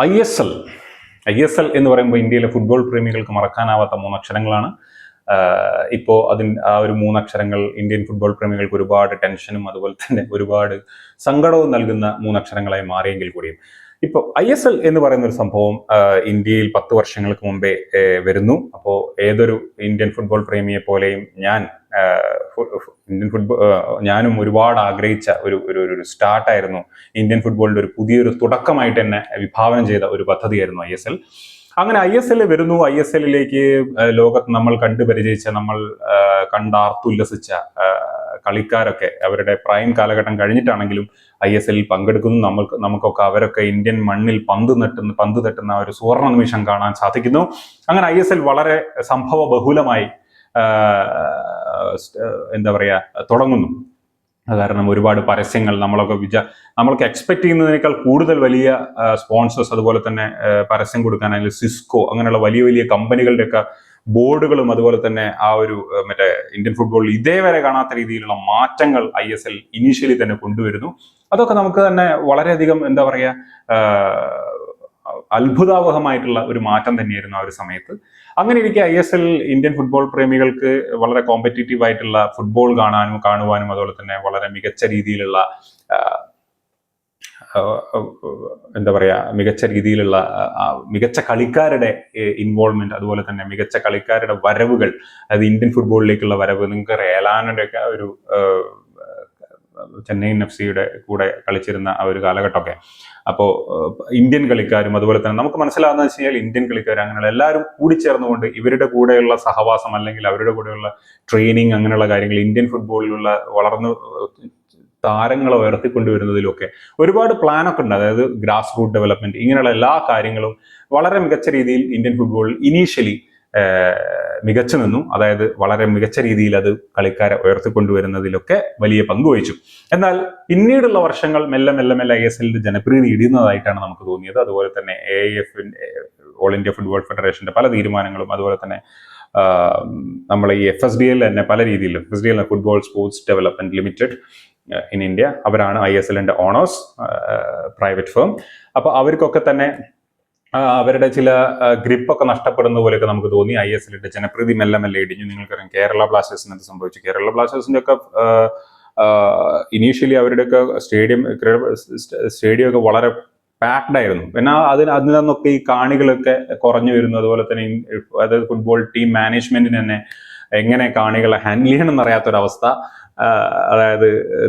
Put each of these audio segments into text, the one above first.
ISL. ISL എന്ന് പറയുമ്പോൾ ഇന്ത്യയിലെ ഫുട്ബോൾ പ്രേമികൾക്ക് മറക്കാനാവാത്ത മൂന്നക്ഷരങ്ങളാണ്. ഇപ്പോൾ ആ ഒരു മൂന്നക്ഷരങ്ങൾ ഇന്ത്യൻ ഫുട്ബോൾ പ്രേമികൾക്ക് ഒരുപാട് ടെൻഷനും അതുപോലെ തന്നെ ഒരുപാട് സങ്കടവും നൽകുന്ന മൂന്നക്ഷരങ്ങളായി മാറിയെങ്കിൽ കൂടിയും ഇപ്പോൾ ISL എന്ന് പറയുന്ന ഒരു സംഭവം ഇന്ത്യയിൽ 10 വർഷങ്ങൾക്ക് മുമ്പേ വരുന്നു. അപ്പോൾ ഏതൊരു ഇന്ത്യൻ ഫുട്ബോൾ പ്രേമിയെ പോലെയും ഞാനും ഒരുപാട് ആഗ്രഹിച്ച ഒരു സ്റ്റാർട്ടായിരുന്നു. ഇന്ത്യൻ ഫുട്ബോളിന്റെ ഒരു പുതിയൊരു തുടക്കമായിട്ട് തന്നെ വിഭാവനം ചെയ്ത ഒരു പദ്ധതിയായിരുന്നു ISL. അങ്ങനെ ISL വരുന്നു. ISLിലേക്ക് ലോകത്ത് നമ്മൾ കണ്ടുപരിചയിച്ച, നമ്മൾ കണ്ടാർത്തുല്ലസിച്ച കളിക്കാരൊക്കെ അവരുടെ പ്രൈം കാലഘട്ടം കഴിഞ്ഞിട്ടാണെങ്കിലും ISLിൽ പങ്കെടുക്കുന്നു. നമുക്കൊക്കെ അവരൊക്കെ ഇന്ത്യൻ മണ്ണിൽ പന്ത് തട്ടുന്ന ഒരു സുവർണ നിമിഷം കാണാൻ സാധിക്കുന്നു. അങ്ങനെ ISL വളരെ സംഭവ ബഹുലമായി തുടങ്ങുന്നു. കാരണം ഒരുപാട് പരസ്യങ്ങൾ നമ്മൾക്ക് എക്സ്പെക്ട് ചെയ്യുന്നതിനേക്കാൾ കൂടുതൽ വലിയ സ്പോൺസേഴ്സ്, അതുപോലെ തന്നെ പരസ്യം കൊടുക്കാനായാലും സിസ്കോ അങ്ങനെയുള്ള വലിയ വലിയ കമ്പനികളുടെയൊക്കെ ബോർഡുകളും അതുപോലെ തന്നെ ആ ഒരു ഇന്ത്യൻ ഫുട്ബോളിൽ ഇതേവരെ കാണാത്ത രീതിയിലുള്ള മാറ്റങ്ങൾ ISL ഇനീഷ്യലി തന്നെ കൊണ്ടുവരുന്നു. അതൊക്കെ നമുക്ക് തന്നെ വളരെയധികം അത്ഭുതാവഹമായിട്ടുള്ള ഒരു മാറ്റം തന്നെയായിരുന്നു ആ ഒരു സമയത്ത്. അങ്ങനെ ഇരിക്കെ ISL ഇന്ത്യൻ ഫുട്ബോൾ പ്രേമികൾക്ക് വളരെ കോമ്പറ്റീറ്റീവ് ആയിട്ടുള്ള ഫുട്ബോൾ കാണുവാനും അതുപോലെ തന്നെ വളരെ മികച്ച രീതിയിലുള്ള മികച്ച കളിക്കാരുടെ ഇൻവോൾവ്മെന്റ്, അതുപോലെ തന്നെ മികച്ച കളിക്കാരുടെ വരവുകൾ, അത് ഇന്ത്യൻ ഫുട്ബോളിലേക്കുള്ള വരവ്. നിങ്ങൾക്ക് ഏലാനയുടെ ഒക്കെ ഒരു ചെന്നൈയിൻ FC-യുടെ കൂടെ കളിച്ചിരുന്ന ആ ഒരു കാലഘട്ടമൊക്കെ. അപ്പോൾ ഇന്ത്യൻ കളിക്കാരും അതുപോലെ തന്നെ നമുക്ക് മനസ്സിലാവുന്നത് വെച്ച് കഴിഞ്ഞാൽ ഇന്ത്യൻ കളിക്കാർ അങ്ങനെയുള്ള എല്ലാവരും കൂടിച്ചേർന്നുകൊണ്ട് ഇവരുടെ കൂടെയുള്ള സഹവാസം അല്ലെങ്കിൽ അവരുടെ കൂടെയുള്ള ട്രെയിനിങ് അങ്ങനെയുള്ള കാര്യങ്ങൾ ഇന്ത്യൻ ഫുട്ബോളിലുള്ള വളർന്നു താരങ്ങളെ ഉയർത്തിക്കൊണ്ടുവരുന്നതിലൊക്കെ ഒരുപാട് പ്ലാനൊക്കെ ഉണ്ട്. അതായത് ഗ്രാസ് റൂട്ട് ഡെവലപ്മെന്റ്, ഇങ്ങനെയുള്ള എല്ലാ കാര്യങ്ങളും വളരെ മികച്ച രീതിയിൽ ഇന്ത്യൻ ഫുട്ബോളിൽ ഇനീഷ്യലി മികച്ചു നിന്നു. അതായത് വളരെ മികച്ച രീതിയിൽ അത് കളിക്കാരെ ഉയർത്തിക്കൊണ്ടുവരുന്നതിലൊക്കെ വലിയ പങ്കുവഹിച്ചു. എന്നാൽ പിന്നീടുള്ള വർഷങ്ങൾ മെല്ലെ ISLന്റെ ജനപ്രീതി ഇടിയുന്നതായിട്ടാണ് നമുക്ക് തോന്നിയത്. അതുപോലെ തന്നെ AIF, ഓൾ ഇന്ത്യ ഫുട്ബോൾ ഫെഡറേഷന്റെ പല തീരുമാനങ്ങളും, അതുപോലെ തന്നെ നമ്മളെ ഈ FSDL തന്നെ പല രീതിയിൽ, FSDL football sports development limited in India, അവരാണ് ISLന്റെ ഓണേഴ്സ്, പ്രൈവറ്റ് ഫേം. അപ്പൊ അവർക്കൊക്കെ തന്നെ അവരുടെ ചില ഗ്രിപ്പൊക്കെ നഷ്ടപ്പെടുന്ന പോലെയൊക്കെ നമുക്ക് തോന്നി. ISLന്റെ ജനപ്രീതി മെല്ലെ ഇടിഞ്ഞു. നിങ്ങൾക്കറിയാം കേരള ബ്ലാസ്റ്റേഴ്സിന് എന്ത് സംഭവിച്ചു. കേരള ബ്ലാസ്റ്റേഴ്സിന്റെ ഒക്കെ ഇനീഷ്യലി അവരുടെയൊക്കെ സ്റ്റേഡിയം ഒക്കെ വളരെ പാക്ഡ് ആയിരുന്നു. പിന്നെ അതിൽ നിന്നൊക്കെ ഈ കാണികളൊക്കെ കുറഞ്ഞു വരുന്നു. അതുപോലെ തന്നെ അതായത് ഫുട്ബോൾ ടീം മാനേജ്മെന്റിന് തന്നെ എങ്ങനെ കാണികളെ ഹാൻഡിൽ ചെയ്യണം എന്നറിയാത്തൊരവസ്ഥ. അതായത്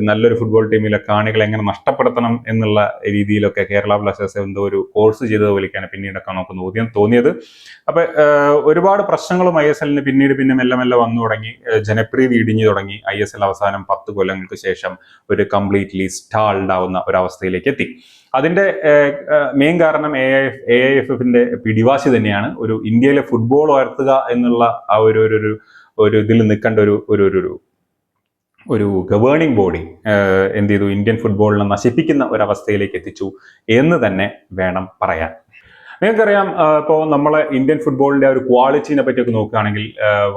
നല്ലൊരു ഫുട്ബോൾ ടീമിലെ കാണികളെ എങ്ങനെ നഷ്ടപ്പെടുത്തണം എന്നുള്ള രീതിയിലൊക്കെ കേരള ബ്ലാസ്റ്റേഴ്സ് എന്തോ ഒരു കോഴ്സ് ചെയ്തത് പോലെയൊക്കെയാണ് പിന്നീടൊക്കെ നമുക്ക് തോന്നിയത്. അപ്പൊ ഒരുപാട് പ്രശ്നങ്ങളും ISLന് പിന്നെ മെല്ലെ വന്നു തുടങ്ങി. ജനപ്രീതി ഇടിഞ്ഞു തുടങ്ങി. ISL അവസാനം 10 കൊല്ലങ്ങൾക്ക് ശേഷം ഒരു കംപ്ലീറ്റ്ലി സ്റ്റാൾഡ് ആവുന്ന ഒരവസ്ഥയിലേക്ക് എത്തി. അതിന്റെ മെയിൻ കാരണം AIFന്റെ പിടിവാശി തന്നെയാണ്. ഒരു ഇന്ത്യയിലെ ഫുട്ബോൾ ഉയർത്തുക എന്നുള്ള ആ ഒരു ഇതിൽ നിൽക്കേണ്ട ഒരു ഗവേണിംഗ് ബോഡി എന്ത് ചെയ്തു, ഇന്ത്യൻ ഫുട്ബോളിനെ നശിപ്പിക്കുന്ന ഒരവസ്ഥയിലേക്ക് എത്തിച്ചു എന്ന് തന്നെ വേണം പറയാൻ. നിങ്ങൾക്കറിയാം, ഇപ്പോൾ നമ്മളെ ഇന്ത്യൻ ഫുട്ബോളിന്റെ ഒരു ക്വാളിറ്റിനെ പറ്റിയൊക്കെ നോക്കുകയാണെങ്കിൽ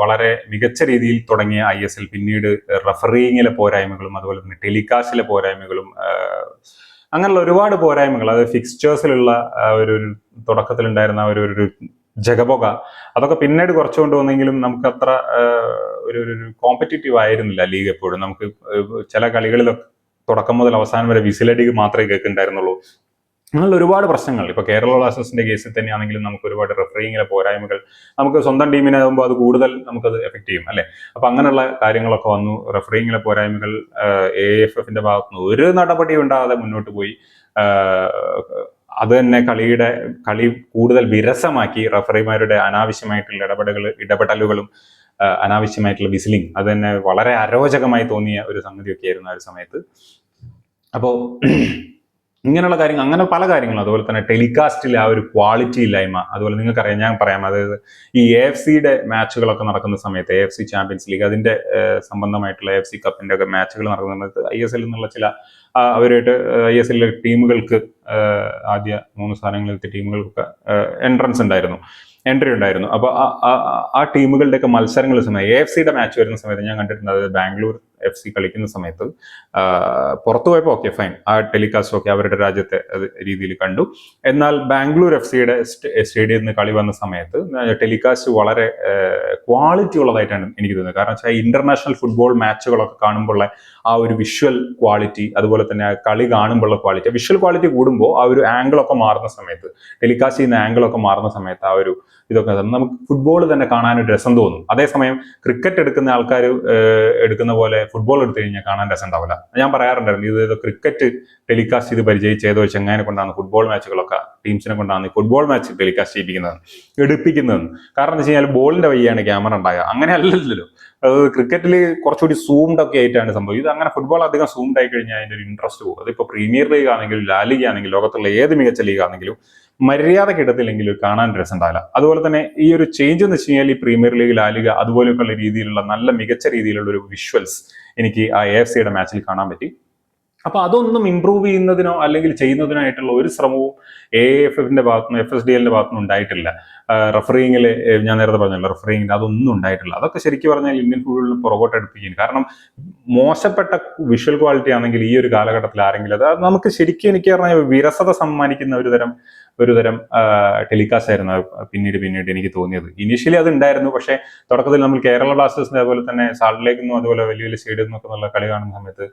വളരെ മികച്ച രീതിയിൽ തുടങ്ങിയ ISL പിന്നീട് റഫറിങ്ങിലെ പോരായ്മകളും അതുപോലെ തന്നെ ടെലികാസ്റ്റിലെ പോരായ്മകളും അങ്ങനെയുള്ള ഒരുപാട് പോരായ്മകൾ, അത് ഫിക്സ്ചേഴ്സിലുള്ള ഒരു തുടക്കത്തിലുണ്ടായിരുന്ന ഒരു ജഗപൊക, അതൊക്കെ പിന്നീട് കുറച്ചുകൊണ്ട് വന്നെങ്കിലും നമുക്ക് അത്ര ഒരു കോമ്പറ്റീറ്റീവ് ആയിരുന്നില്ല ലീഗ്. എപ്പോഴും നമുക്ക് ചില കളികളിലൊക്കെ തുടക്കം മുതൽ അവസാനം വരെ വിസിലടി മാത്രമേ കേൾക്കുന്നുണ്ടായിരുന്നുള്ളൂ. അങ്ങനെയുള്ള ഒരുപാട് പ്രശ്നങ്ങൾ. ഇപ്പൊ കേരള ബ്ലാസ്റ്റേഴ്സിന്റെ കേസിൽ തന്നെയാണെങ്കിലും നമുക്ക് ഒരുപാട് റഫറിങ്ങിലെ പോരായ്മകൾ, നമുക്ക് സ്വന്തം ടീമിനാകുമ്പോൾ അത് കൂടുതൽ നമുക്കത് എഫക്ട് ചെയ്യും അല്ലെ. അപ്പൊ അങ്ങനെയുള്ള കാര്യങ്ങളൊക്കെ വന്നു. റഫറിങ്ങിലെ പോരായ്മകൾ AIFന്റെ ഭാഗത്തുനിന്ന് ഒരു നടപടി ഉണ്ടാകാതെ മുന്നോട്ട് പോയി. അത് തന്നെ കളി കൂടുതൽ വിരസമാക്കി. റഫറിമാരുടെ അനാവശ്യമായിട്ടുള്ള ഇടപെടലുകളും അനാവശ്യമായിട്ടുള്ള വിസിലിംഗ്, അത് തന്നെ വളരെ അരോചകമായി തോന്നിയ ഒരു സംഗതിയൊക്കെ ആയിരുന്നു ആ ഒരു സമയത്ത്. അപ്പോൾ ഇങ്ങനെയുള്ള കാര്യങ്ങൾ, അങ്ങനെ പല കാര്യങ്ങളും, അതുപോലെ തന്നെ ടെലികാസ്റ്റിലെ ആ ഒരു ക്വാളിറ്റി ഇല്ലായ്മ, അതുപോലെ നിങ്ങൾക്കറിയാം, ഞാൻ പറയാം, അതായത് ഈ AFCയുടെ മാച്ചുകളൊക്കെ നടക്കുന്ന സമയത്ത്, AFC ചാമ്പ്യൻസ് ലീഗ് അതിന്റെ സംബന്ധമായിട്ടുള്ള AFC കപ്പിന്റെ ഒക്കെ മാച്ചുകൾ നടക്കുന്ന സമയത്ത് ISL എന്നുള്ള ചില അവരായിട്ട് ISL ടീമുകൾക്ക് ആദ്യ 3 സ്ഥാനങ്ങളിലെത്തിയ ടീമുകൾക്കൊക്കെ എൻട്രി ഉണ്ടായിരുന്നു. അപ്പൊ ആ ടീമുകളുടെയൊക്കെ മത്സരങ്ങൾ സമയം AFCയുടെ മാച്ച് വരുന്ന സമയത്ത് ഞാൻ കണ്ടിട്ടുണ്ട്. അതായത് ബാംഗ്ലൂർ FC കളിക്കുന്ന സമയത്ത് പുറത്തു പോയപ്പോൾ ഓക്കെ ഫൈൻ, ആ ടെലികാസ്റ്റ് ഒക്കെ അവരുടെ രാജ്യത്തെ രീതിയിൽ കണ്ടു. എന്നാൽ ബാംഗ്ലൂർ FC-യുടെ സ്റ്റേഡിയത്തിൽ നിന്ന് കളി വന്ന സമയത്ത് ടെലികാസ്റ്റ് വളരെ ക്വാളിറ്റി ഉള്ളതായിട്ടാണ് എനിക്ക് തോന്നുന്നത്. കാരണം വെച്ചാൽ ഇന്റർനാഷണൽ ഫുട്ബോൾ മാച്ചുകളൊക്കെ കാണുമ്പോൾ ആ ഒരു വിഷ്വൽ ക്വാളിറ്റി, അതുപോലെ തന്നെ ആ കളി കാണുമ്പോഴുള്ള ക്വാളിറ്റി, വിഷ്വൽ ക്വാളിറ്റി കൂടുമ്പോൾ ആ ഒരു ആംഗിളൊക്കെ മാറുന്ന സമയത്ത്, ടെലികാസ്റ്റ് ചെയ്യുന്ന ആംഗിളൊക്കെ മാറുന്ന സമയത്ത് ആ ഒരു ഇതൊക്കെ നമുക്ക് ഫുട്ബോൾ തന്നെ കാണാനൊരു രസം തോന്നും. അതേസമയം ക്രിക്കറ്റ് എടുക്കുന്ന ആൾക്കാർ എടുക്കുന്ന പോലെ ഫുട്ബോൾ എടുത്തു കഴിഞ്ഞാൽ കാണാൻ രസം ഉണ്ടാവില്ല. ഞാൻ പറയാറുണ്ടായിരുന്നു, ഇത് ക്രിക്കറ്റ് ടെലികാസ്റ്റ് ചെയ്ത് പരിചയിച്ച ഏതോ ചെങ്ങാനെ കൊണ്ടാണ് ഫുട്ബോൾ മാച്ചുകളൊക്കെ, ടീംസിനെ കൊണ്ടാണ് ഫുട്ബോൾ മാച്ച് ടെലികാസ്റ്റ് ചെയ്യിപ്പിക്കുന്നത്, എടുപ്പിക്കുന്നത്. കാരണം എന്താ വെച്ച് കഴിഞ്ഞാൽ ബോളിന്റെ വഴിയാണ് ക്യാമറ ഉണ്ടാകുക, അങ്ങനെ അല്ലല്ലോ. ക്രിക്കറ്റിൽ കുറച്ചുകൂടി സൂംഡ് ഒക്കെ ആയിട്ടാണ് സംഭവം. ഇത് അങ്ങനെ ഫുട്ബോൾ അധികം സൂംഡ് ആയി കഴിഞ്ഞാൽ അതിന്റെ ഒരു ഇൻട്രസ്റ്റ് പോകും. അതിപ്പോ പ്രീമിയർ ലീഗ് ആണെങ്കിലും ലാ ലീഗ് ആണെങ്കിലും ലോകത്തുള്ള ഏത് മികച്ച ലീഗ് ആണെങ്കിലും മര്യാദക്ക് ഇടത്തില്ലെങ്കിലും കാണാൻ രസം ഉണ്ടാവില്ല. അതുപോലെ തന്നെ ഈ ഒരു ചേഞ്ച് എന്ന് വെച്ച് കഴിഞ്ഞാൽ ഈ പ്രീമിയർ ലീഗ്, ലാ ലീഗ് അതുപോലെയൊക്കെയുള്ള രീതിയിലുള്ള നല്ല മികച്ച രീതിയിലുള്ള ഒരു വിഷ്വൽസ് എനിക്ക് ആ AFC-യുടെ മാച്ചിൽ കാണാൻ പറ്റി. അപ്പൊ അതൊന്നും ഇംപ്രൂവ് ചെയ്യുന്നതിനോ അല്ലെങ്കിൽ ചെയ്യുന്നതിനോ ആയിട്ടുള്ള ഒരു ശ്രമവും AIFF-ന്റെ ഭാഗത്തുനിന്ന് FSDL-ന്റെ ഭാഗത്തുനിന്ന് ഉണ്ടായിട്ടില്ല. റഫറിങ്ങിൽ ഞാൻ നേരത്തെ പറഞ്ഞല്ലോ, റഫറിങ്ങിൽ അതൊന്നും ഉണ്ടായിട്ടില്ല. അതൊക്കെ ശരിക്കും പറഞ്ഞാൽ ഇന്ത്യൻ ഫുട്ബോളിൽ പുറകോട്ട് അടുപ്പിക്കുന്നു. കാരണം മോശപ്പെട്ട വിഷ്വൽ ക്വാളിറ്റി ആണെങ്കിൽ ഈ ഒരു കാലഘട്ടത്തിൽ ആരെങ്കിലും അത് നമുക്ക് ശരിക്കും എനിക്ക് പറഞ്ഞാൽ വിരസത സമ്മാനിക്കുന്ന ഒരു തരം ടെലികാസ്റ്റ് ആയിരുന്നു പിന്നീട് എനിക്ക് തോന്നിയത്. ഇനീഷ്യലി അത് ഉണ്ടായിരുന്നു, പക്ഷേ തുടക്കത്തിൽ നമ്മൾ കേരള ബ്ലാസ്റ്റേഴ്സിന്റെ അതുപോലെ തന്നെ സാൾട്ട് ലേക്കിൽ അതുപോലെ വലിയ വലിയ സ്റ്റേഡിയം എന്നൊക്കെ നല്ല കളി കാണുന്ന സമയത്ത്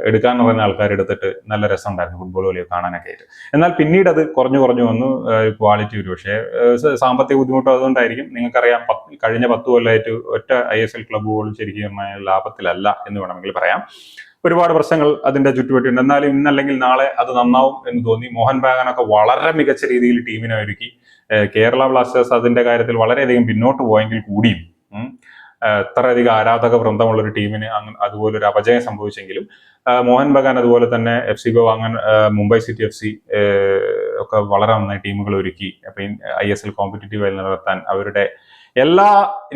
എടുക്കാന്ന് പറഞ്ഞ ആൾക്കാർ എടുത്തിട്ട് നല്ല രസം ഉണ്ടായിരുന്നു ഫുട്ബോൾ കളി കാണാനൊക്കെ ആയിട്ട്. എന്നാൽ പിന്നീട് അത് കുറഞ്ഞു വന്നു, ക്വാളിറ്റി ഒരു പക്ഷേ സാമ്പത്തിക ബുദ്ധിമുട്ടോ അതുകൊണ്ടായിരിക്കും. നിങ്ങൾക്കറിയാം, കഴിഞ്ഞ 10 കൊല്ലമായിട്ട് ഒറ്റ ISL ക്ലബ്ബുകളും ശരിക്കും ലാഭത്തിലല്ല എന്ന് വേണമെങ്കിൽ പറയാം. ഒരുപാട് പ്രശ്നങ്ങൾ അതിന്റെ ചുറ്റുപറ്റിയുണ്ട്. എന്നാലും ഇന്നല്ലെങ്കിൽ നാളെ അത് നന്നാവും എന്ന് തോന്നി. മോഹൻ ബഗാനൊക്കെ വളരെ മികച്ച രീതിയിൽ ടീമിനെ ഒരുക്കി. കേരള ബ്ലാസ്റ്റേഴ്സ് അതിന്റെ കാര്യത്തിൽ വളരെയധികം പിന്നോട്ട് പോയെങ്കിൽ കൂടിയും എത്രയധികം ആരാധക വൃന്ദമുള്ള ഒരു ടീമിന് അതുപോലെ ഒരു അപജയം സംഭവിച്ചെങ്കിലും മോഹൻ ബഗാൻ അതുപോലെ തന്നെ FC ഗോവ, അങ്ങനെ മുംബൈ സിറ്റി FC ഒക്കെ വളരെ നന്നായി ടീമുകൾ ഒരുക്കി. അപ്പൊ ISL കോമ്പറ്റീറ്റീവായി നിലനിർത്താൻ അവരുടെ എല്ലാ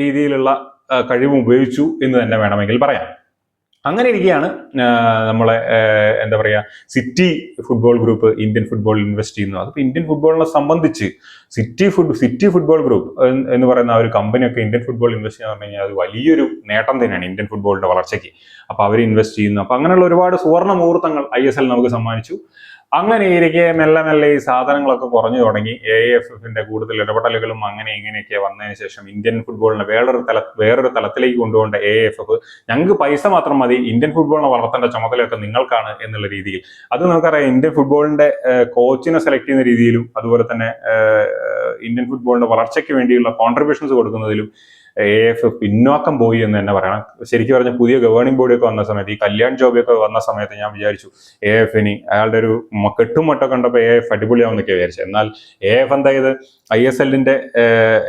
രീതിയിലുള്ള കഴിവും ഉപയോഗിച്ചു എന്ന് തന്നെ വേണമെങ്കിൽ പറയാം. അങ്ങനെ ഇരിക്കുകയാണ് നമ്മളെ എന്താ പറയുക, സിറ്റി ഫുട്ബോൾ ഗ്രൂപ്പ് ഇന്ത്യൻ ഫുട്ബോളിൽ ഇൻവെസ്റ്റ് ചെയ്യുന്നു. അതിപ്പോൾ ഇന്ത്യൻ ഫുട്ബോളിനെ സംബന്ധിച്ച് സിറ്റി ഫുട്ബോൾ ഗ്രൂപ്പ് എന്ന് പറയുന്ന ആ ഒരു കമ്പനിയൊക്കെ ഇന്ത്യൻ ഫുട്ബോൾ ഇൻവെസ്റ്റ് ചെയ്യാന്ന് പറഞ്ഞു കഴിഞ്ഞാൽ അത് വലിയൊരു നേട്ടം തന്നെയാണ് ഇന്ത്യൻ ഫുട്ബോളിന്റെ വളർച്ചയ്ക്ക്. അപ്പൊ അവർ ഇൻവെസ്റ്റ് ചെയ്യുന്നു. അപ്പൊ അങ്ങനെയുള്ള ഒരുപാട് സുവർണ്ണ മുഹൂർത്തങ്ങൾ ISL നമുക്ക് സമ്മാനിച്ചു. അങ്ങനെ ഇരിക്കെ മെല്ലെ ഈ സാധനങ്ങളൊക്കെ കുറഞ്ഞു തുടങ്ങി. AIFF-ന്റെ കൂടുതൽ ഇടപെടലുകളും അങ്ങനെ ഇങ്ങനെയൊക്കെ വന്നതിന് ശേഷം ഇന്ത്യൻ ഫുട്ബോളിനെ വേറൊരു തലത്തിലേക്ക് കൊണ്ടുപോകേണ്ട AIFF ഞങ്ങൾക്ക് പൈസ മാത്രം മതി, ഇന്ത്യൻ ഫുട്ബോളിനെ വളർത്തേണ്ട ചുമതലയൊക്കെ നിങ്ങൾക്കാണ് എന്നുള്ള രീതിയിൽ. അത് നമുക്കറിയാം, ഇന്ത്യൻ ഫുട്ബോളിന്റെ കോച്ചിനെ സെലക്ട് ചെയ്യുന്ന രീതിയിലും അതുപോലെ തന്നെ ഇന്ത്യൻ ഫുട്ബോളിന്റെ വളർച്ചയ്ക്ക് വേണ്ടിയുള്ള കോൺട്രിബ്യൂഷൻസ് കൊടുക്കുന്നതിലും AIFF പിന്നോക്കം പോയി എന്ന് തന്നെ പറയണം. ശരിക്കും പറഞ്ഞ പുതിയ ഗവേണിംഗ് ബോഡിയൊക്കെ വന്ന സമയത്ത്, ഈ കല്യാൺ ജോബിയൊക്കെ വന്ന സമയത്ത് ഞാൻ വിചാരിച്ചു AIF-ന് അയാളുടെ ഒരു കെട്ടുമൊട്ടൊക്കെ കണ്ടപ്പോൾ AIF അടിപൊളിയാവുന്നൊക്കെ വിചാരിച്ചു. എന്നാൽ AIF എന്താ ചെയ്ത് ISL-ന്റെ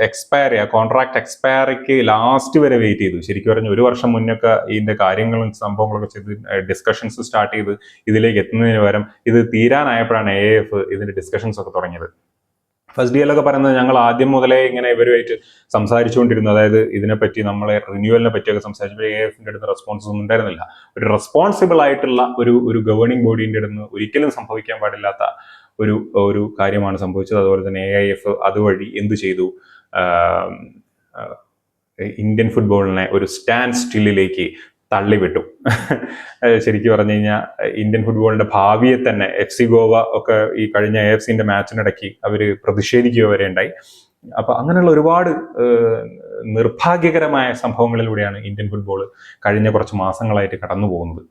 എക്സ്പയറി, കോൺട്രാക്ട് എക്സ്പയറിക്ക് ലാസ്റ്റ് വരെ വെയിറ്റ് ചെയ്തു. ശരിക്കും പറഞ്ഞ 1 വർഷം മുന്നൊക്കെ ഇതിന്റെ കാര്യങ്ങളും സംഭവങ്ങളൊക്കെ ചെയ്ത് ഡിസ്കഷൻസ് സ്റ്റാർട്ട് ചെയ്ത് ഇതിലേക്ക് എത്തുന്നതിന് പകരം ഇത് തീരാനായപ്പോഴാണ് AIF ഇതിന്റെ ഡിസ്കഷൻസ് ഒക്കെ തുടങ്ങിയത്. FSDL ഒക്കെ പറയുന്നത് ഞങ്ങൾ ആദ്യം മുതലേ ഇങ്ങനെ ഇവരുമായിട്ട് സംസാരിച്ചുകൊണ്ടിരുന്നു. അതായത് ഇതിനെപ്പറ്റി, നമ്മളെ റിന്യൂവലിനെ പറ്റിയൊക്കെ സംസാരിച്ചപ്പോൾ AIF-ന്റെ അടുത്ത് റെസ്പോൺസ് ഒന്നും ഉണ്ടായിരുന്നില്ല. ഒരു റെസ്പോൺസിബിൾ ആയിട്ടുള്ള ഒരു ഗവേണിംഗ് ബോഡിന്റെ അടുത്ത് ഒരിക്കലും സംഭവിക്കാൻ പാടില്ലാത്ത ഒരു കാര്യമാണ് സംഭവിച്ചത്. അതുപോലെ തന്നെ AIF അതുവഴി എന്ത് ചെയ്തു, ഇന്ത്യൻ ഫുട്ബോളിനെ ഒരു സ്റ്റാൻഡ് സ്റ്റില്ലിലേക്ക് തള്ളിവിട്ടു. ശരിക്കും പറഞ്ഞു കഴിഞ്ഞാൽ ഇന്ത്യൻ ഫുട്ബോളിന്റെ ഭാവിയെ തന്നെ FC ഗോവ ഒക്കെ ഈ കഴിഞ്ഞ AFC-ന്റെ മാച്ചിനിടയ്ക്ക് അവർ പ്രതിഷേധിക്കുക വരെ ഉണ്ടായി. അപ്പൊ അങ്ങനെയുള്ള ഒരുപാട് നിർഭാഗ്യകരമായ സംഭവങ്ങളിലൂടെയാണ് ഇന്ത്യൻ ഫുട്ബോൾ കഴിഞ്ഞ കുറച്ച് മാസങ്ങളായിട്ട് കടന്നു പോകുന്നത്,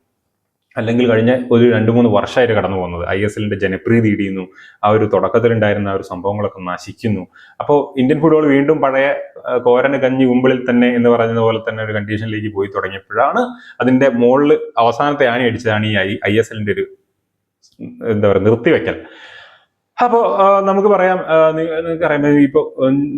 അല്ലെങ്കിൽ കഴിഞ്ഞ ഒരു 2-3 വർഷമായിട്ട് കടന്നു പോകുന്നത്. ISL-ന്റെ ജനപ്രീതി ഇടിയുന്നു, ആ ഒരു തുടക്കത്തിലുണ്ടായിരുന്ന ഒരു സംഭവങ്ങളൊക്കെ നശിക്കുന്നു. അപ്പോൾ ഇന്ത്യൻ ഫുട്ബോൾ വീണ്ടും പഴയ കോരന് കഞ്ഞി മുമ്പിൽ തന്നെ എന്ന് പറഞ്ഞതുപോലെ തന്നെ ഒരു കണ്ടീഷനിലേക്ക് പോയി തുടങ്ങിയപ്പോഴാണ് അതിന്റെ മുകളിൽ അവസാനത്തെ ആണി അടിച്ചതാണ് ഈ ISL-ന്റെ ഒരു എന്താ പറയുക നിർത്തിവെക്കൽ. അപ്പോൾ നമുക്ക് പറയാം, നിങ്ങൾക്കറിയാം, ഇപ്പോൾ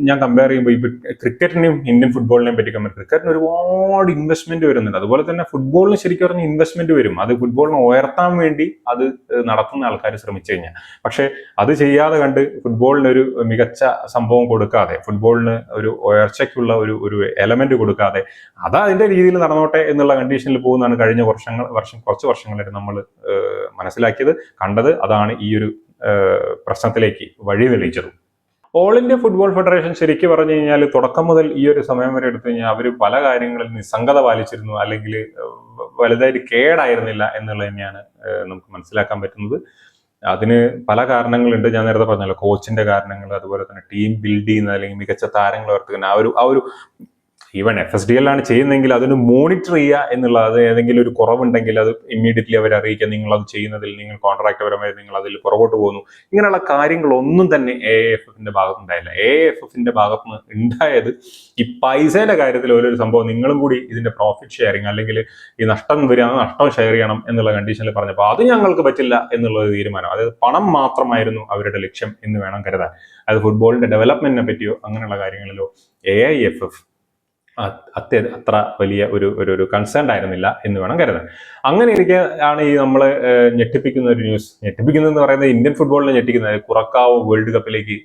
ഞാൻ കമ്പയർ ചെയ്യുമ്പോൾ ഇപ്പോൾ ക്രിക്കറ്റിനെയും ഇന്ത്യൻ ഫുട്ബോളിനെയും പറ്റി ക്രിക്കറ്റിന് ഒരുപാട് ഇൻവെസ്റ്റ്മെന്റ് വരുന്നുണ്ട്. അതുപോലെ തന്നെ ഫുട്ബോളിന് ശരിക്കും പറഞ്ഞ ഇൻവെസ്റ്റ്മെന്റ് വരും. അത് ഫുട്ബോളിനെ ഉയർത്താൻ വേണ്ടി അത് നടത്തുന്ന ആൾക്കാർ ശ്രമിച്ചു കഴിഞ്ഞാൽ. പക്ഷെ അത് ചെയ്യാതെ കണ്ട് ഫുട്ബോളിനൊരു മികച്ച സംഭവം കൊടുക്കാതെ, ഫുട്ബോളിന് ഒരു ഉയർച്ചയ്ക്കുള്ള ഒരു എലമെന്റ് കൊടുക്കാതെ അത് അതിന്റെ രീതിയിൽ നടന്നോട്ടെ എന്നുള്ള കണ്ടീഷനിൽ പോകുന്നതാണ് കഴിഞ്ഞ കുറച്ച് വർഷങ്ങളായിട്ട് നമ്മൾ മനസ്സിലാക്കിയത്, കണ്ടത്. അതാണ് ഈ ഒരു പ്രശ്നത്തിലേക്ക് വഴി തെളിയിച്ചത്. ഓൾ ഇന്ത്യ ഫുട്ബോൾ ഫെഡറേഷൻ ശരിക്കും പറഞ്ഞു കഴിഞ്ഞാൽ തുടക്കം മുതൽ ഈ ഒരു സമയം വരെ എടുത്തു കഴിഞ്ഞാൽ അവർ പല കാര്യങ്ങളിൽ നിസ്സംഗത പാലിച്ചിരുന്നു, അല്ലെങ്കിൽ വലുതായിട്ട് കേടായിരുന്നില്ല എന്നുള്ളത് തന്നെയാണ് നമുക്ക് മനസ്സിലാക്കാൻ പറ്റുന്നത്. അതിന് പല കാരണങ്ങളുണ്ട്. ഞാൻ നേരത്തെ പറഞ്ഞല്ലോ, കോച്ചിന്റെ കാരണങ്ങൾ, അതുപോലെ തന്നെ ടീം ബിൽഡ് ചെയ്യുന്ന അല്ലെങ്കിൽ മികച്ച താരങ്ങൾ ഓർത്തുകൊണ്ട് ആ ഒരു ഈവൻ FSDL ആണ് ചെയ്യുന്നതെങ്കിൽ അതിന് മോണിറ്റർ ചെയ്യുക എന്നുള്ളത്, അത് ഏതെങ്കിലും ഒരു കുറവുണ്ടെങ്കിൽ അത് ഇമ്മീഡിയറ്റ്ലി അവരെ അറിയിക്കുക, നിങ്ങൾ അത് ചെയ്യുന്നതിൽ നിങ്ങൾ കോൺട്രാക്ട് പരമായി നിങ്ങൾ അതിൽ പുറകോട്ട് പോകുന്നു. ഇങ്ങനെയുള്ള കാര്യങ്ങളൊന്നും തന്നെ AIFFന്റെ ഭാഗത്ത് ഉണ്ടായില്ല. AIFFന്റെ ഭാഗത്ത് നിന്ന് ഉണ്ടായത് ഈ പൈസയുടെ കാര്യത്തിൽ ഒരു സംഭവം, നിങ്ങളും കൂടി ഇതിന്റെ പ്രോഫിറ്റ് ഷെയറിങ് അല്ലെങ്കിൽ ഈ നഷ്ടം വരികയാണ്, നഷ്ടം ഷെയർ ചെയ്യണം എന്നുള്ള കണ്ടീഷനിൽ പറഞ്ഞപ്പോൾ അത് ഞങ്ങൾക്ക് പറ്റില്ല എന്നുള്ള തീരുമാനം. അതായത് പണം മാത്രമായിരുന്നു അവരുടെ ലക്ഷ്യം എന്ന് വേണം കരുതാൻ. അത് ഫുട്ബോളിന്റെ ഡെവലപ്മെന്റിനെ പറ്റിയോ അങ്ങനെയുള്ള കാര്യങ്ങളിലോ AIFF അത്ര വലിയ ഒരു കൺസേൺ ആയിരുന്നില്ല എന്ന് വേണം കരുതാൻ. അങ്ങനെ ഇരിക്കെ ആണ് ഈ നമ്മൾ ഞെട്ടിപ്പിക്കുന്ന ഒരു ന്യൂസ്, ഞെട്ടിപ്പിക്കുന്നതെന്ന് പറയുന്നത് ഇന്ത്യൻ ഫുട്ബോളിനെ ഞെട്ടിക്കുന്നത്, കുറക്കാവ് വേൾഡ് കപ്പിലേക്ക്,